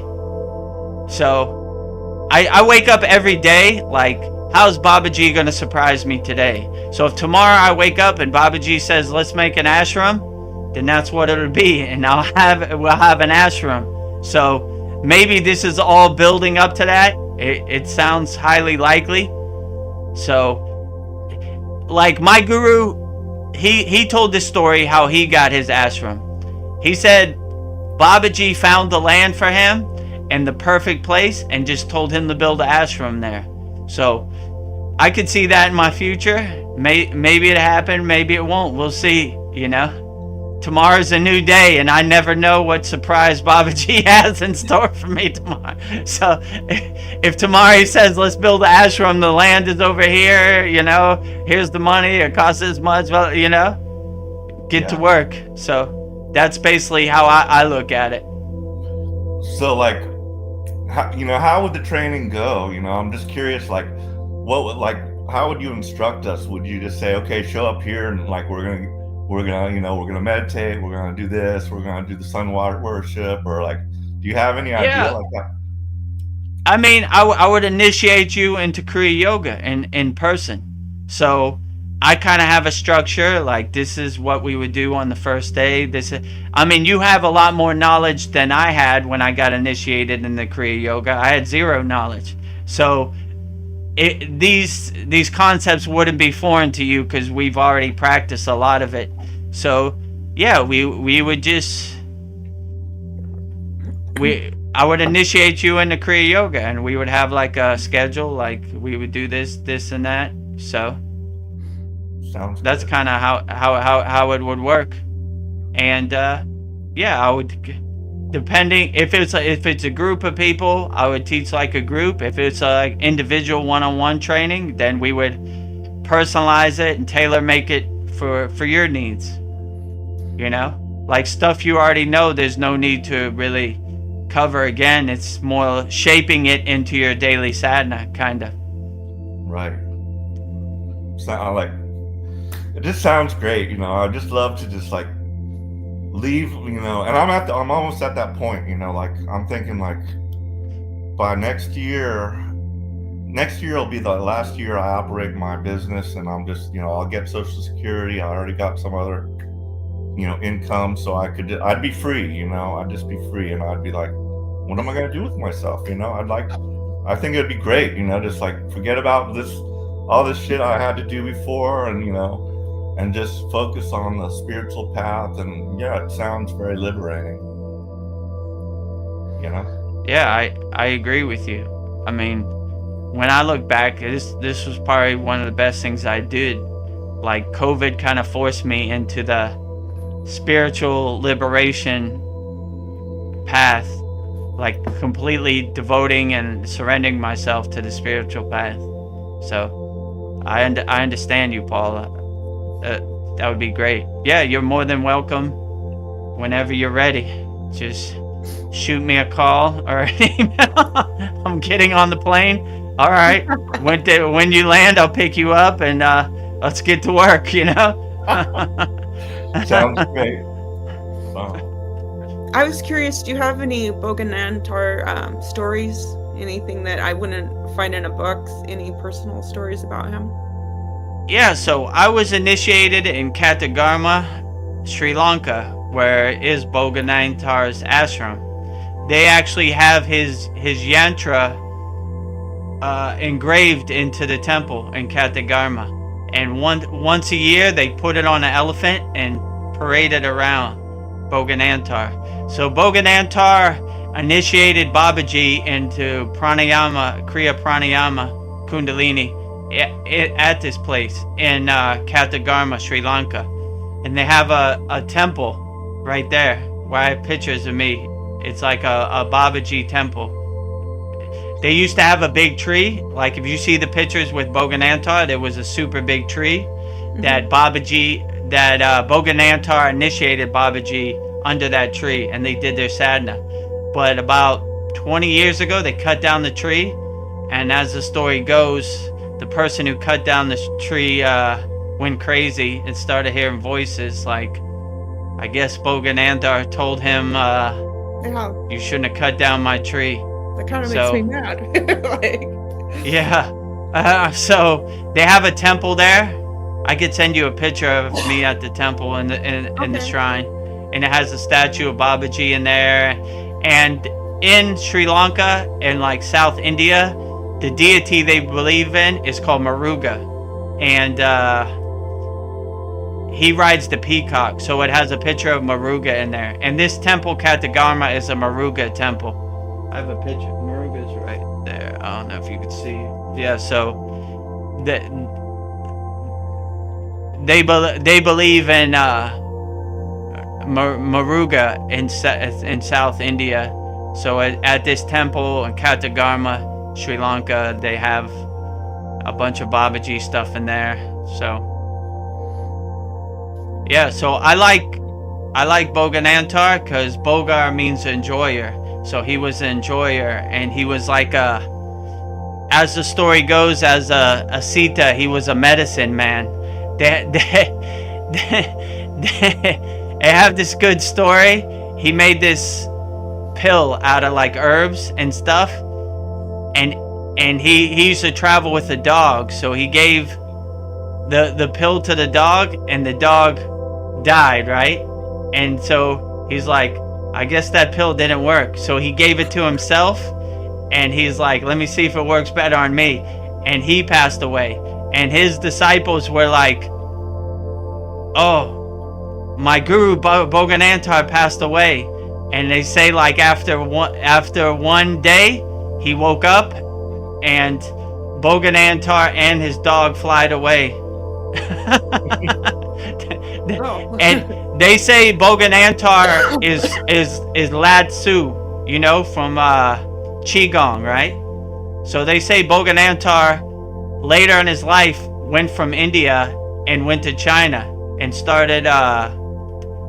D: So I wake up every day like, how's Babaji going to surprise me today? So if tomorrow I wake up and Babaji says, let's make an ashram, then that's what it'll be, and we'll have an ashram. So maybe this is all building up to that. It sounds highly likely. So, like my guru, he told this story how he got his ashram. He said Babaji found the land for him and the perfect place, and just told him to build an ashram there. So I could see that in my future. Maybe it happened, maybe it won't. We'll see. You know. Tomorrow's a new day, and I never know what surprise Babaji has in store for me tomorrow. So if tomorrow he says, let's build an ashram, the land is over here, you know, here's the money, it costs this much, well, you know, get to work. So that's basically how I look at it.
G: So like, you know, how would the training go? You know, I'm just curious, like, how would you instruct us? Would you just say, okay, show up here and like, we're gonna meditate, we're gonna do this, we're gonna do the sun worship, or like, do you have any idea like that?
D: I mean, I would initiate you into Kriya Yoga in person. So I kind of have a structure, like this is what we would do on the first day. I mean, you have a lot more knowledge than I had when I got initiated in the Kriya Yoga. I had zero knowledge. So these concepts wouldn't be foreign to you because we've already practiced a lot of it. So yeah, we would just I would initiate you into Kriya Yoga, and we would have like a schedule, like we would do this and that. So that's kind of how it would work. And yeah, I would, depending if it's a group of people, I would teach like a group. If it's a individual one-on-one training, then we would personalize it and tailor make it for your needs. You know, like stuff you already know, there's no need to really recover again. It's more shaping it into your daily sadhana, kind of.
G: Right. It just sounds great, you know. I just love to just like leave, you know, and I'm almost at that point, you know, like I'm thinking like by next year will be the last year I operate my business, and I'm just, you know, I'll get Social Security. I already got some other, you know, income, so I'd be free, you know. I'd just be free, and I'd be like, what am I going to do with myself, you know? I think it'd be great, you know, just like forget about all this shit I had to do before, and, you know, and just focus on the spiritual path. And yeah, it sounds very liberating, you know?
D: Yeah, I agree with you. I mean, when I look back, this was probably one of the best things I did. Like, COVID kind of forced me into the spiritual liberation path, like completely devoting and surrendering myself to the spiritual path. So I understand you, Paula. That would be great. Yeah, you're more than welcome whenever you're ready. Just shoot me a call or an email. I'm getting on the plane. All right. When you land, I'll pick you up, and let's get to work, you know?
G: Sounds great. Wow.
L: I was curious, do you have any Boganantar stories? Anything that I wouldn't find in a book? Any personal stories about him?
D: Yeah, so I was initiated in Katagarma, Sri Lanka, where is Boganantar's ashram. They actually have his yantra engraved into the temple in Katagarma. And once a year, they put it on an elephant and parade it around Boganantar. So Boganantar initiated Babaji into pranayama, Kriya pranayama, Kundalini, at this place in Katagarma, Sri Lanka. And they have a temple right there where I have pictures of me. It's like a Babaji temple. They used to have a big tree. Like if you see the pictures with Boganantar, there was a super big tree that Boganantar initiated Babaji under that tree, and they did their sadhana. But about 20 years ago, they cut down the tree, and as the story goes, the person who cut down the tree went crazy and started hearing voices. Like, I guess Boganantar told him, you shouldn't have cut down my tree.
L: That kind of makes me mad.
D: Yeah. So they have a temple there. I could send you a picture of me at the temple in the shrine. And it has a statue of Babaji in there. And in Sri Lanka and like South India, the deity they believe in is called Muruga. And he rides the peacock. So it has a picture of Muruga in there. And this temple, Katagarma, is a Muruga temple. I have a picture. Muruga's right there. I don't know if you could see. Yeah, so they believe in Muruga in South India. So at this temple in Katagarma, Sri Lanka, they have a bunch of Babaji stuff in there. So yeah, so I like Boganantar because Bogar means enjoyer. So he was an enjoyer, and he was like as the story goes, as a Sita, he was a medicine man. They have this good story. He made this pill out of like herbs and stuff, and he used to travel with a dog. So he gave the pill to the dog, and the dog died, right? And so he's like, I guess that pill didn't work. So he gave it to himself, and he's like, let me see if it works better on me. And he passed away. And his disciples were like, oh, my guru Boganantar passed away. And they say like after one day, he woke up, and Boganantar and his dog flied away. And they say Boganantar is Lad Su, you know, from Qigong, right? So they say Boganantar later in his life went from India and went to China and started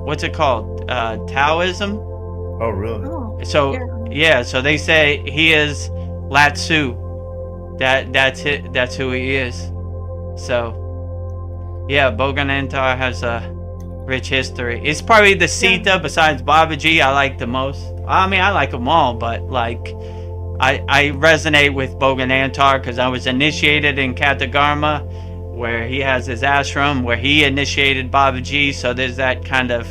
D: what's it called? Taoism?
G: Oh, really?
D: So Yeah, so they say he is Latsu. That's it. That's who he is. So, yeah, Bhoganantar has a rich history. It's probably the Sita besides Babaji I like the most. I mean, I like them all, but like, I resonate with Bhoganantar because I was initiated in Katagarma, where he has his ashram, where he initiated Babaji. So there's that kind of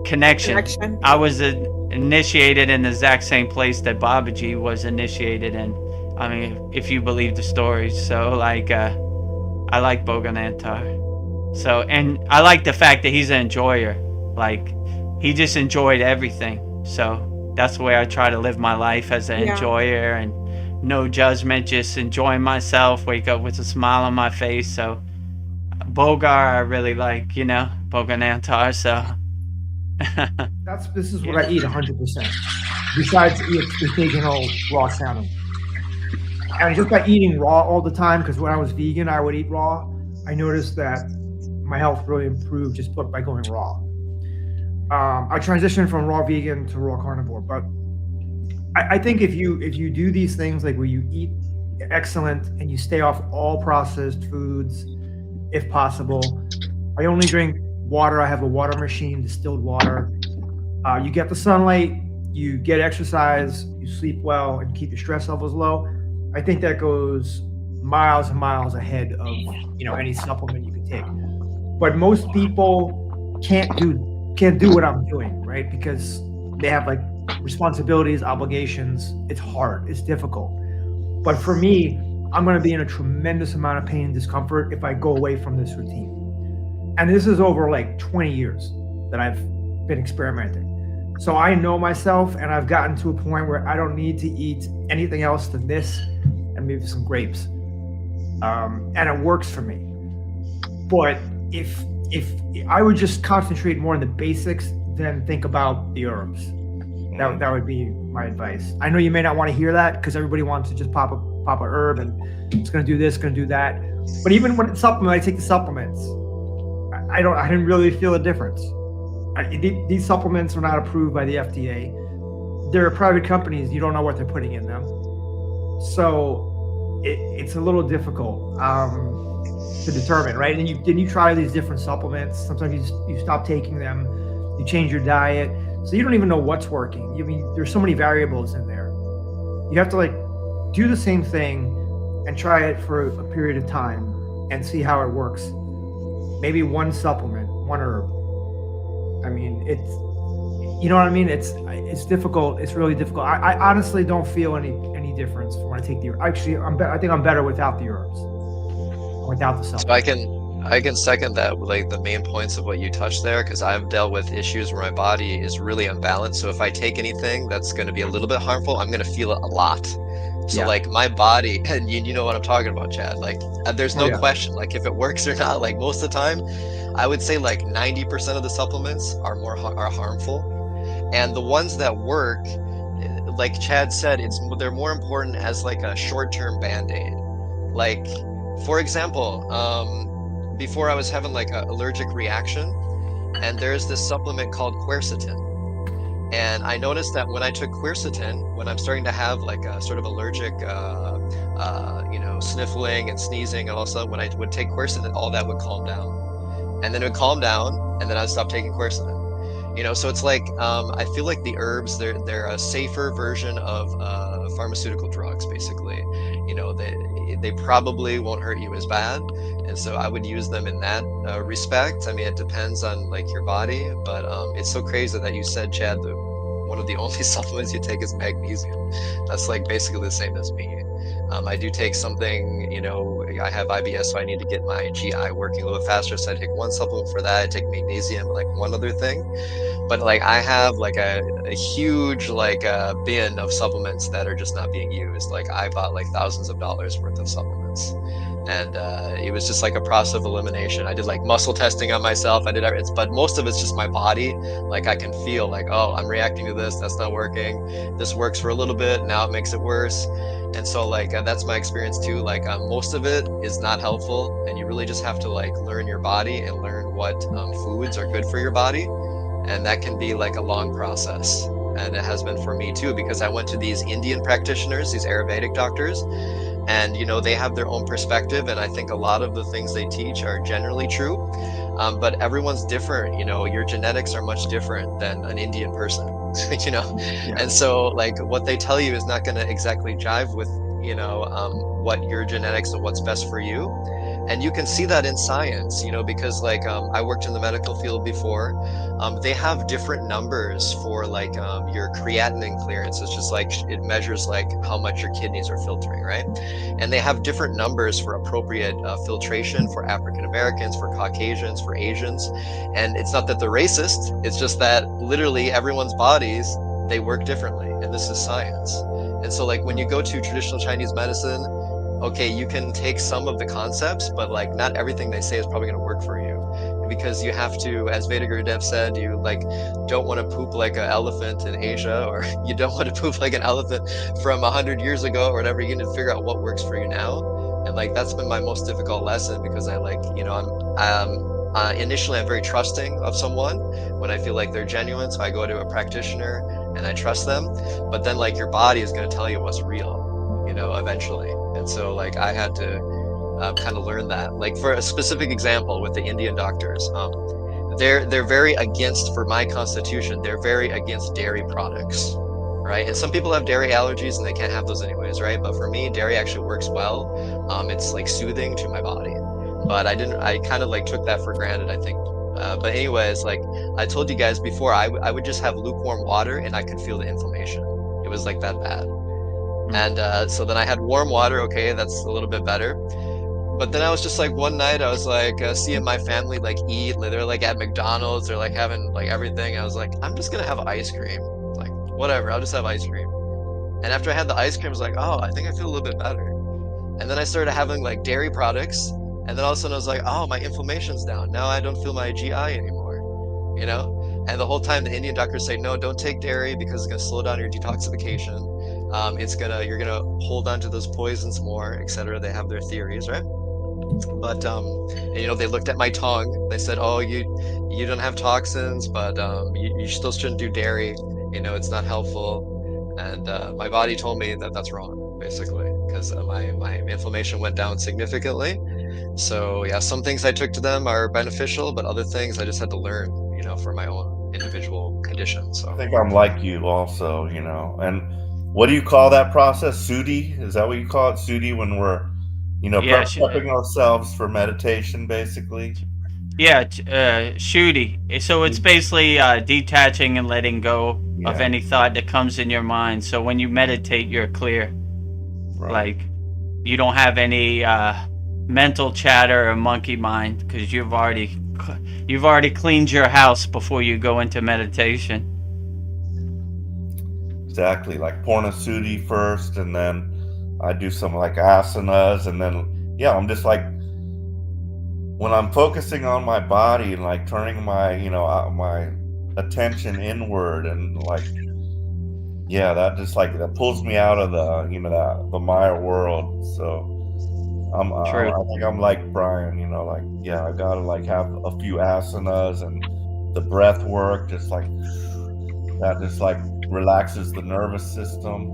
D: connection. I was initiated in the exact same place that Babaji was initiated in. I mean, if you believe the stories. So like, I like Bhoganantar. So, and I like the fact that he's an enjoyer. Like, he just enjoyed everything. So that's the way I try to live my life, as an enjoyer, and no judgment, just enjoying myself, wake up with a smile on my face. So Bhogar I really like, you know, Bhoganantar. So
B: this is what I eat 100%. Besides eat the occasional raw salmon. And just by eating raw all the time, because when I was vegan, I would eat raw. I noticed that my health really improved just by going raw. I transitioned from raw vegan to raw carnivore, but I think if you do these things, like where you eat excellent and you stay off all processed foods, if possible. I only drink water. I have a water machine, distilled water. You get the sunlight, you get exercise, you sleep well, and keep your stress levels low. I think that goes miles and miles ahead of, you know, any supplement you can take. But most people can't do what I'm doing, right? Because they have like responsibilities, obligations. It's hard, it's difficult. But for me, I'm going to be in a tremendous amount of pain and discomfort if I go away from this routine. And this is over like 20 years that I've been experimenting. So I know myself, and I've gotten to a point where I don't need to eat anything else than this and maybe some grapes. And it works for me. But if I would just concentrate more on the basics, then think about the herbs. That would be my advice. I know you may not want to hear that because everybody wants to just pop a herb and it's going to do this, going to do that. But even when it's supplement, I take the supplements. I didn't really feel a difference. These supplements are not approved by the FDA. They're private companies. You don't know what they're putting in them. So it's a little difficult to determine, right? And you try these different supplements. Sometimes you stop taking them. You change your diet. So you don't even know what's working. I mean, there's so many variables in there. You have to like do the same thing and try it for a period of time and see how it works. Maybe one supplement, one herb. I mean, it's, you know what I mean? It's difficult. It's really difficult. I honestly don't feel any difference when I take the herbs. Actually, I think I'm better without the herbs, without the supplement.
K: So I can second that with like the main points of what you touched there, because I've dealt with issues where my body is really unbalanced. So if I take anything that's going to be a little bit harmful, I'm going to feel it a lot. So like my body, and you know what I'm talking about, Chad, like there's no question, like if it works or not, like most of the time, I would say like 90% of the supplements are harmful. And the ones that work, like Chad said, they're more important as like a short-term band-aid. Like, for example, before I was having like an allergic reaction, and there's this supplement called quercetin. And I noticed that when I took quercetin, when I'm starting to have like a sort of allergic, sniffling and sneezing, and also when I would take quercetin, all that would calm down. And then it would calm down, and then I'd stop taking quercetin. So it's like, I feel like the herbs, they're a safer version of pharmaceutical drugs, basically. They probably won't hurt you as bad. And so I would use them in that respect. I mean, it depends on like your body, but it's so crazy that you said, Chad, that one of the only supplements you take is magnesium. That's like basically the same as me. I do take something, I have IBS, so I need to get my GI working a little faster. So I take one supplement for that. I take magnesium, like one other thing. But like I have like a huge like bin of supplements that are just not being used. Like I bought like thousands of dollars worth of supplements. And it was just like a process of elimination. I did like muscle testing on myself. But most of it's just my body. Like I can feel like, oh, I'm reacting to this. That's not working. This works for a little bit. Now it makes it worse. And so like that's my experience too. Like most of it is not helpful, and you really just have to like learn your body and learn what foods are good for your body, and that can be like a long process. and it has been for me too, because I went to these Indian practitioners, these Ayurvedic doctors, and they have their own perspective, and I think a lot of the things they teach are generally true, but everyone's different. Your genetics are much different than an Indian person. And so like what they tell you is not going to exactly jive with what your genetics and what's best for you. And you can see that in science, because like I worked in the medical field before. They have different numbers for like your creatinine clearance. It's just like it measures like how much your kidneys are filtering, right? And they have different numbers for appropriate filtration for African Americans, for Caucasians, for Asians. And it's not that they're racist. It's just that literally everyone's bodies, they work differently, and this is science. And so like when you go to traditional Chinese medicine, okay, you can take some of the concepts, but like not everything they say is probably going to work for you, because you have to, as Vedagurudev said, you like don't want to poop like an elephant in Asia, or you don't want to poop like an elephant from 100 years ago or whatever. You need to figure out what works for you now. And like that's been my most difficult lesson, because I like, I'm initially I'm very trusting of someone when I feel like they're genuine, so I go to a practitioner and I trust them. But then like your body is going to tell you what's real, eventually. And so like I had to kind of learn that. Like for a specific example with the Indian doctors, they're very against, for my constitution, they're very against dairy products, right? And some people have dairy allergies and they can't have those anyways, right? But for me, dairy actually works well. It's like soothing to my body. But I kind of like took that for granted, I think. But anyways, like I told you guys before, I would just have lukewarm water and I could feel the inflammation. It was like that bad. And so then I had warm water. Okay, that's a little bit better. But then I was just like, one night I was like seeing my family like eat. They're like at McDonald's. They're like having like everything. I was like, I'm just gonna have ice cream. Like whatever, I'll just have ice cream. And after I had the ice cream, I was like, oh, I think I feel a little bit better. And then I started having like dairy products. And then all of a sudden I was like, oh, my inflammation's down. Now I don't feel my GI anymore, And the whole time the Indian doctors say, no, don't take dairy because it's gonna slow down your detoxification. You're gonna hold on to those poisons more, etc. They have their theories, right? But they looked at my tongue. They said, oh, you don't have toxins, but you still shouldn't do dairy. It's not helpful. And my body told me that that's wrong, basically, because my inflammation went down significantly. So yeah, some things I took to them are beneficial, but other things I just had to learn, for my own individual condition. So
G: I think I'm like you also, and what do you call that process? Sudi? Is that what you call it? Sudi, when we're, prepping ourselves for meditation, basically?
D: Yeah, Shudi. So it's basically detaching and letting go of any thought that comes in your mind. So when you meditate, you're clear. Right. Like you don't have any mental chatter or monkey mind, because you've already cleaned your house before you go into meditation.
G: Exactly, like Purna Sudi first, and then I do some like asanas, and then I'm just like, when I'm focusing on my body and like turning my my attention inward, and like that just like that pulls me out of the Maya world. So I think I'm like Brian, I gotta like have a few asanas and the breath work, just like that, just like relaxes the nervous system.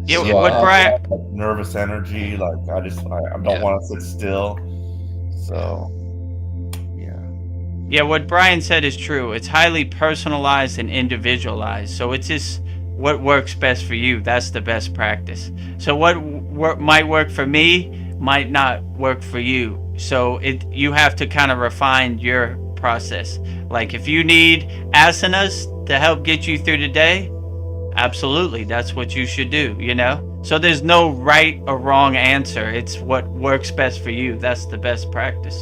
D: What Brian,
G: like nervous energy, like I don't want to sit still. So
D: what Brian said is true. It's highly personalized and individualized. So it's just what works best for you. That's the best practice. So what might work for me might not work for you. So you have to kind of refine your process. Like if you need asanas to help get you through the day, absolutely, that's what you should do, So there's no right or wrong answer. It's what works best for you. That's the best practice.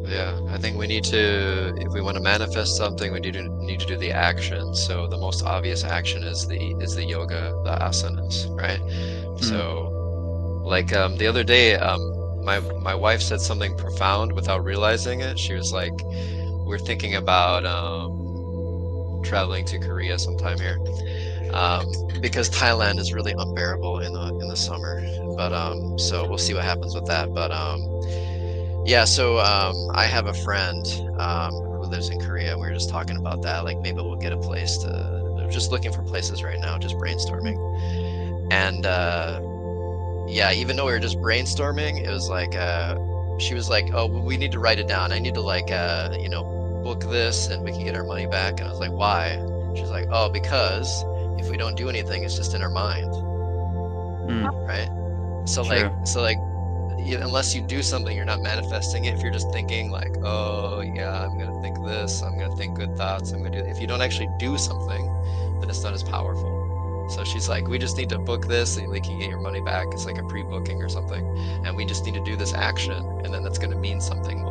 K: Yeah, I think we need to, if we want to manifest something, we need to do the action. So the most obvious action is the yoga, the asanas, right? So like the other day, my wife said something profound without realizing it. She was like, we're thinking about traveling to Korea sometime here, because Thailand is really unbearable in the summer. But so we'll see what happens with that. But Yeah, so I have a friend who lives in Korea. We were just talking about that. Like maybe we'll get a place to. Just looking for places right now, just brainstorming. And yeah, even though we were just brainstorming, it was like she was like, "Oh, we need to write it down. I need to like book this, and we can get our money back." And I was like, "Why?" She's like, "Oh, because if we don't do anything, it's just in our mind, right? So like." Unless you do something, you're not manifesting it. If you're just thinking like, oh yeah, I'm gonna think this, I'm gonna think good thoughts, I'm gonna do. If you don't actually do something, then it's not as powerful. So she's like, we just need to book this, and we can get your money back. It's like a pre-booking or something, and we just need to do this action, and then that's gonna mean something.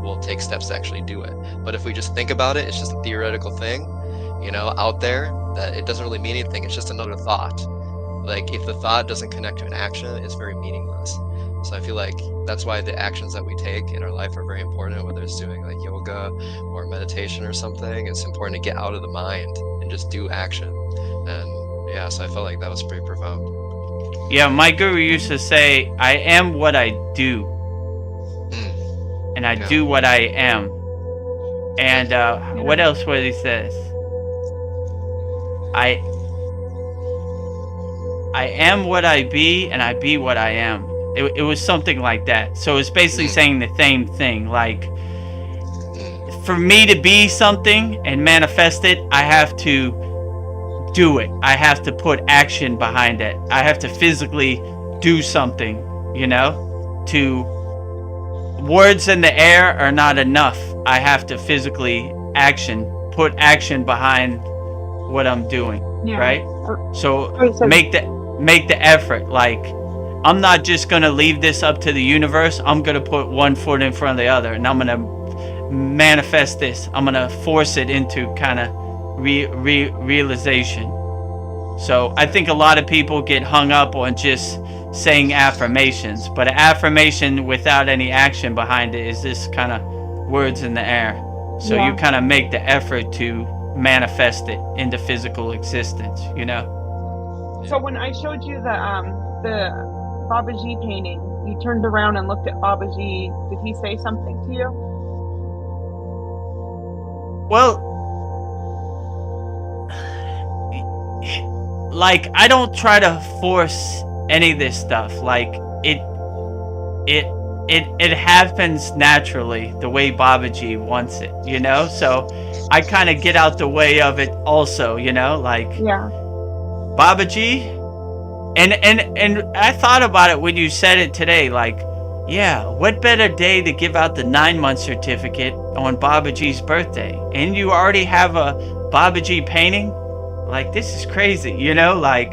K: We'll take steps to actually do it. But if we just think about it, it's just a theoretical thing, out there that it doesn't really mean anything. It's just another thought. Like if the thought doesn't connect to an action, it's very meaningless. So I feel like that's why the actions that we take in our life are very important, whether it's doing like yoga or meditation or something. It's important to get out of the mind and just do action. And yeah, so I felt like that was pretty profound.
D: Yeah, my guru used to say, I am what I do. And I do what I am. And what else was he says? I am what I be, and I be what I am. It was something like that. So it's basically saying the same thing. Like, for me to be something and manifest it, I have to do it. I have to put action behind it. I have to physically do something, words in the air are not enough. I have to physically put action behind what I'm doing, right? So make the effort. Like, I'm not just going to leave this up to the universe. I'm going to put one foot in front of the other, and I'm going to manifest this. I'm going to force it into kind of realization. So I think a lot of people get hung up on just saying affirmations, but an affirmation without any action behind it is just kind of words in the air. So you kind of make the effort to manifest it into physical existence,
F: So when I showed you the Babaji painting, you turned around and looked at Babaji. Did he say something to you?
D: Well, like, I don't try to force any of this stuff. Like, it happens naturally the way Babaji wants it, So I kind of get out the way of it also, like, Babaji. And I thought about it when you said it today, like, yeah, what better day to give out the 9-month certificate on Babaji's birthday? And you already have a Babaji painting? Like, this is crazy, like,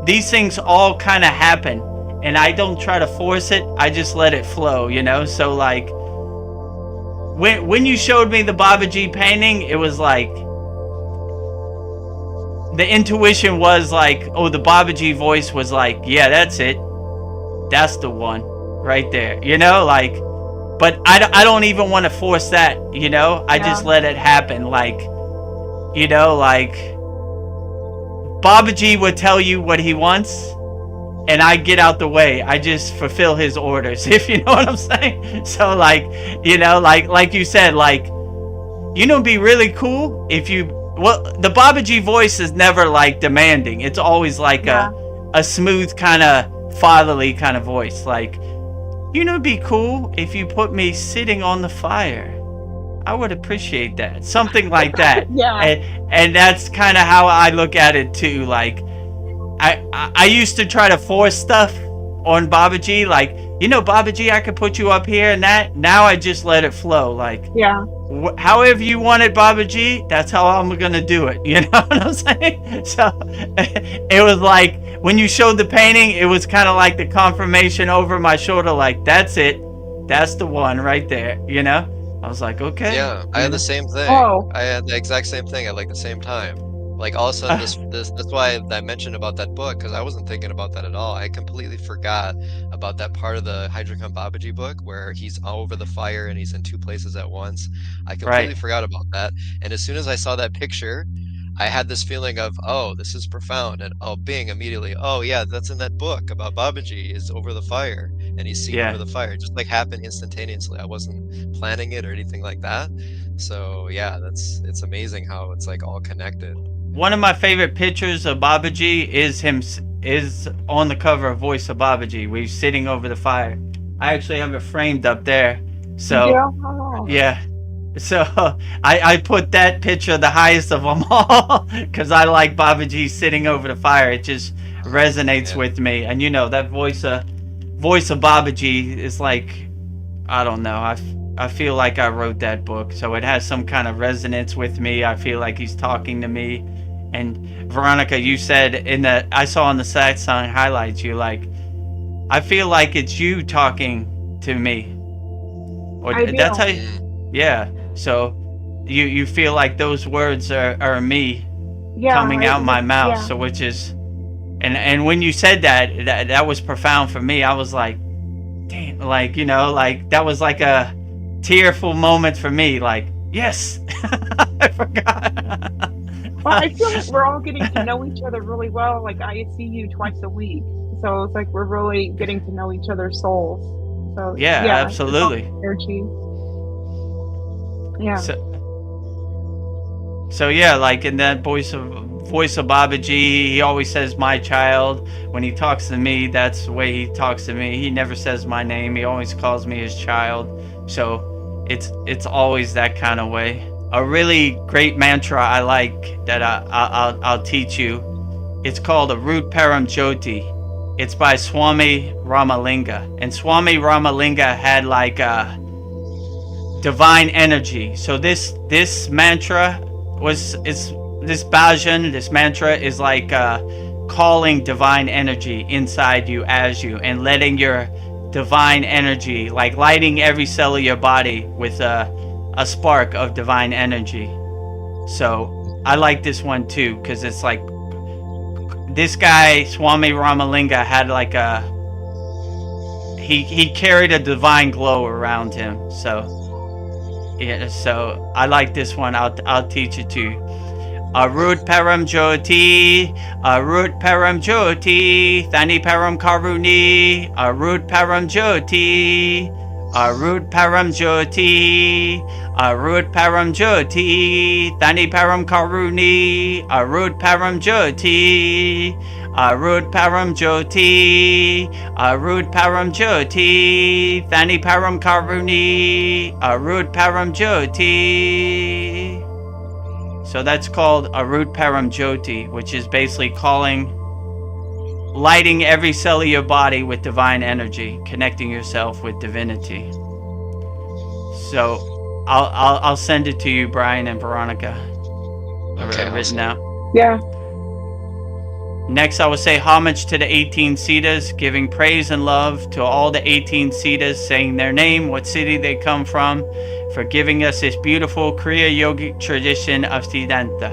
D: these things all kind of happen, and I don't try to force it. I just let it flow, So, like, when you showed me the Babaji painting, it was like, the intuition was like, oh, the Babaji voice was like, yeah, that's it. That's the one right there, like, but I don't even want to force that, I just let it happen. Like, like, Babaji would tell you what he wants, and I get out the way. I just fulfill his orders, if you know what I'm saying. So, like, like you said, like, it'd be really cool if you. Well, the Babaji voice is never like demanding. It's always like a smooth kind of fatherly kind of voice. Like, it'd be cool if you put me sitting on the fire. I would appreciate that. Something like that. And that's kind of how I look at it too. Like, I used to try to force stuff on Babaji. Like, Babaji, I could put you up here and that. Now I just let it flow. Like, however you want it, Babaji, that's how I'm going to do it. You know what I'm saying? So it was like, when you showed the painting, it was kind of like the confirmation over my shoulder. Like, that's it. That's the one right there. I was like, okay.
K: Yeah, I had the same thing. I had the exact same thing at like the same time. Like, all of a sudden, that's why I mentioned about that book, because I wasn't thinking about that at all. I completely forgot about that part of the Hydrocon Babaji book where he's over the fire and he's in 2 places at once. I completely forgot about that. And as soon as I saw that picture, I had this feeling of, oh, this is profound. And bing, immediately, oh yeah, that's in that book about Babaji is over the fire. and he's seen over the fire. It just like happened instantaneously. I wasn't planning it or anything like that. So yeah, it's amazing how it's like all connected.
D: One of my favorite pictures of Babaji is on the cover of Voice of Babaji, where he's sitting over the fire. I actually have it framed up there. So yeah. So I put that picture the highest of them all because I like Babaji sitting over the fire. It just resonates with me. And you know, that voice of Babaji is like, I don't know, I feel like I wrote that book, so it has some kind of resonance with me. I feel like he's talking to me. And Veronica, you said I saw in the Satsang highlights, you like, I feel like it's you talking to me. Or
F: I do.
D: That's how yeah. So you feel like those words are me coming out my mouth. So which is, and when you said that was profound for me. I was like, damn, like, you know, like that was like a tearful moment for me. Like, yes, I forgot.
F: Well, I feel like we're all getting to know each other really well. Like, I see you twice a week, so it's like we're really getting to know each other's souls. So
D: yeah, absolutely.
F: Energy. Yeah.
D: So yeah, like in that voice of Babaji, he always says "my child." When he talks to me, that's the way he talks to me. He never says my name. He always calls me his child. So it's always that kind of way. A really great mantra I like that I'll teach you. It's called a Root Param Jyoti. It's by Swami Ramalinga, and Swami Ramalinga had like a divine energy. So this mantra this bhajan, this mantra is like calling divine energy inside you as you, and letting your divine energy, like lighting every cell of your body with a spark of divine energy. So I like this one too, because it's like this guy Swami Ramalinga had like he carried a divine glow around him. So yeah, so I like this one. I'll teach it to you. Arut Param Jyoti, Arut Param Jyoti, Thani Param Karuni, Arut Param Jyoti, Arut Param Jyoti, Arut Param Jyoti, Thani Param Karuni, Arut Param Jyoti, Arut Param Jyoti, Arut Param Jyoti, Thani Param Karuni, Arut Param Jyoti. So that's called Arut Param Jyoti, which is basically lighting every cell of your body with divine energy, connecting yourself with divinity. So I'll send it to you, Brian and Veronica.
K: Okay,
D: written out.
F: Yeah.
D: Next, I will say homage to the 18 Siddhas, giving praise and love to all the 18 Siddhas, saying their name, what city they come from, for giving us this beautiful Kriya yogic tradition of Siddhanta.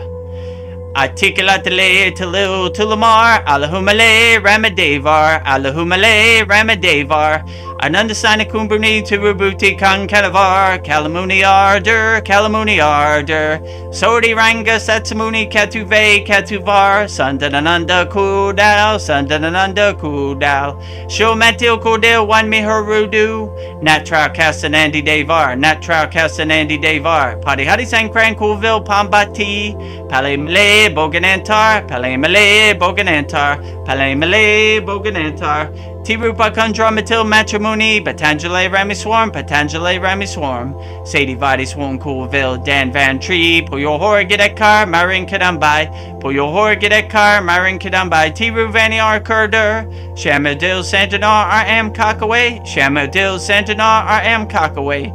D: Atikalatale Talil Tulamar, Alahumale Ramadevar, Alahumale Ramadevar, Anandasana Kumbuni Turubuti Kankalavar, Kalamuni Arder, Kalamuni Arder, Sodi Ranga Satsamuni Katuve Katuvar, Sandanananda Kudal, Sandanananda Kudal, Shomatil Kodil One Miharudu, Natra Kasanandi Devar, Natra Kasanandi Devar, Padihadi Sankran Kulvil Pambati, Pale Malay Boganantar, Pale Malay Boganantar, Pale Malay Boganantar, Tirupa Kundra Matil Matrimony, Patanjali Ramiswarm, Patanjali Ramiswarm, Sadie Vadi Swan Coolville, Dan Van Tree, Puyo Horgidekar, Marin Kadambai, Puyo Horgidekar, Marin Kadambai, Tiru Vani Arkurder, Shamadil Santanar, RM Cockaway, Shamadil Santanar, RM Cockaway,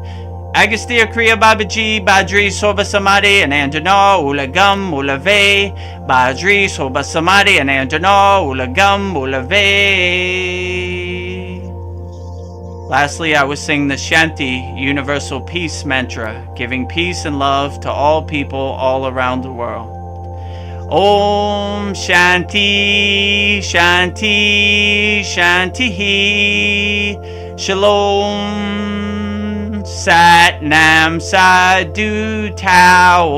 D: Agastya Kriya Babaji, Badri Soba Samadhi, and Andana, Ulagam, Ulave, Badri Soba Samadhi, and Andana, Ulagam, Ulave. Lastly, I will sing the Shanti Universal Peace Mantra, giving peace and love to all people all around the world. Om Shanti, Shanti, Shanti, Shalom. Sat Nam Sadhu Tao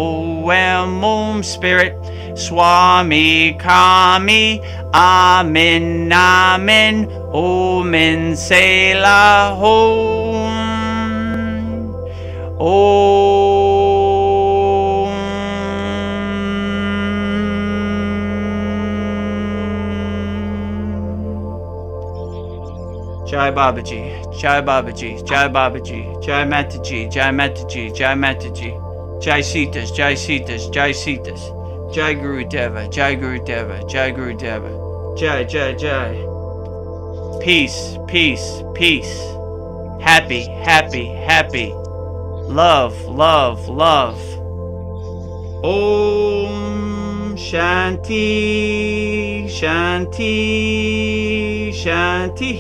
D: Om Spirit, Swami Kami, Amin Amin, Omin Sela Hom. Om. Jai Babaji, Jai Babaji, Jai Babaji, Jai Mataji, Jai Mataji, Jai Mataji, Jai Sitas, Jai Sitas, Jai Sitas, Jai Gurudeva, Jai Gurudeva, Jai Gurudeva, Jai, Jai, Jai. Peace, peace, peace. Happy, happy, happy. Love, love, love. Om Shanti, Shanti, Shanti.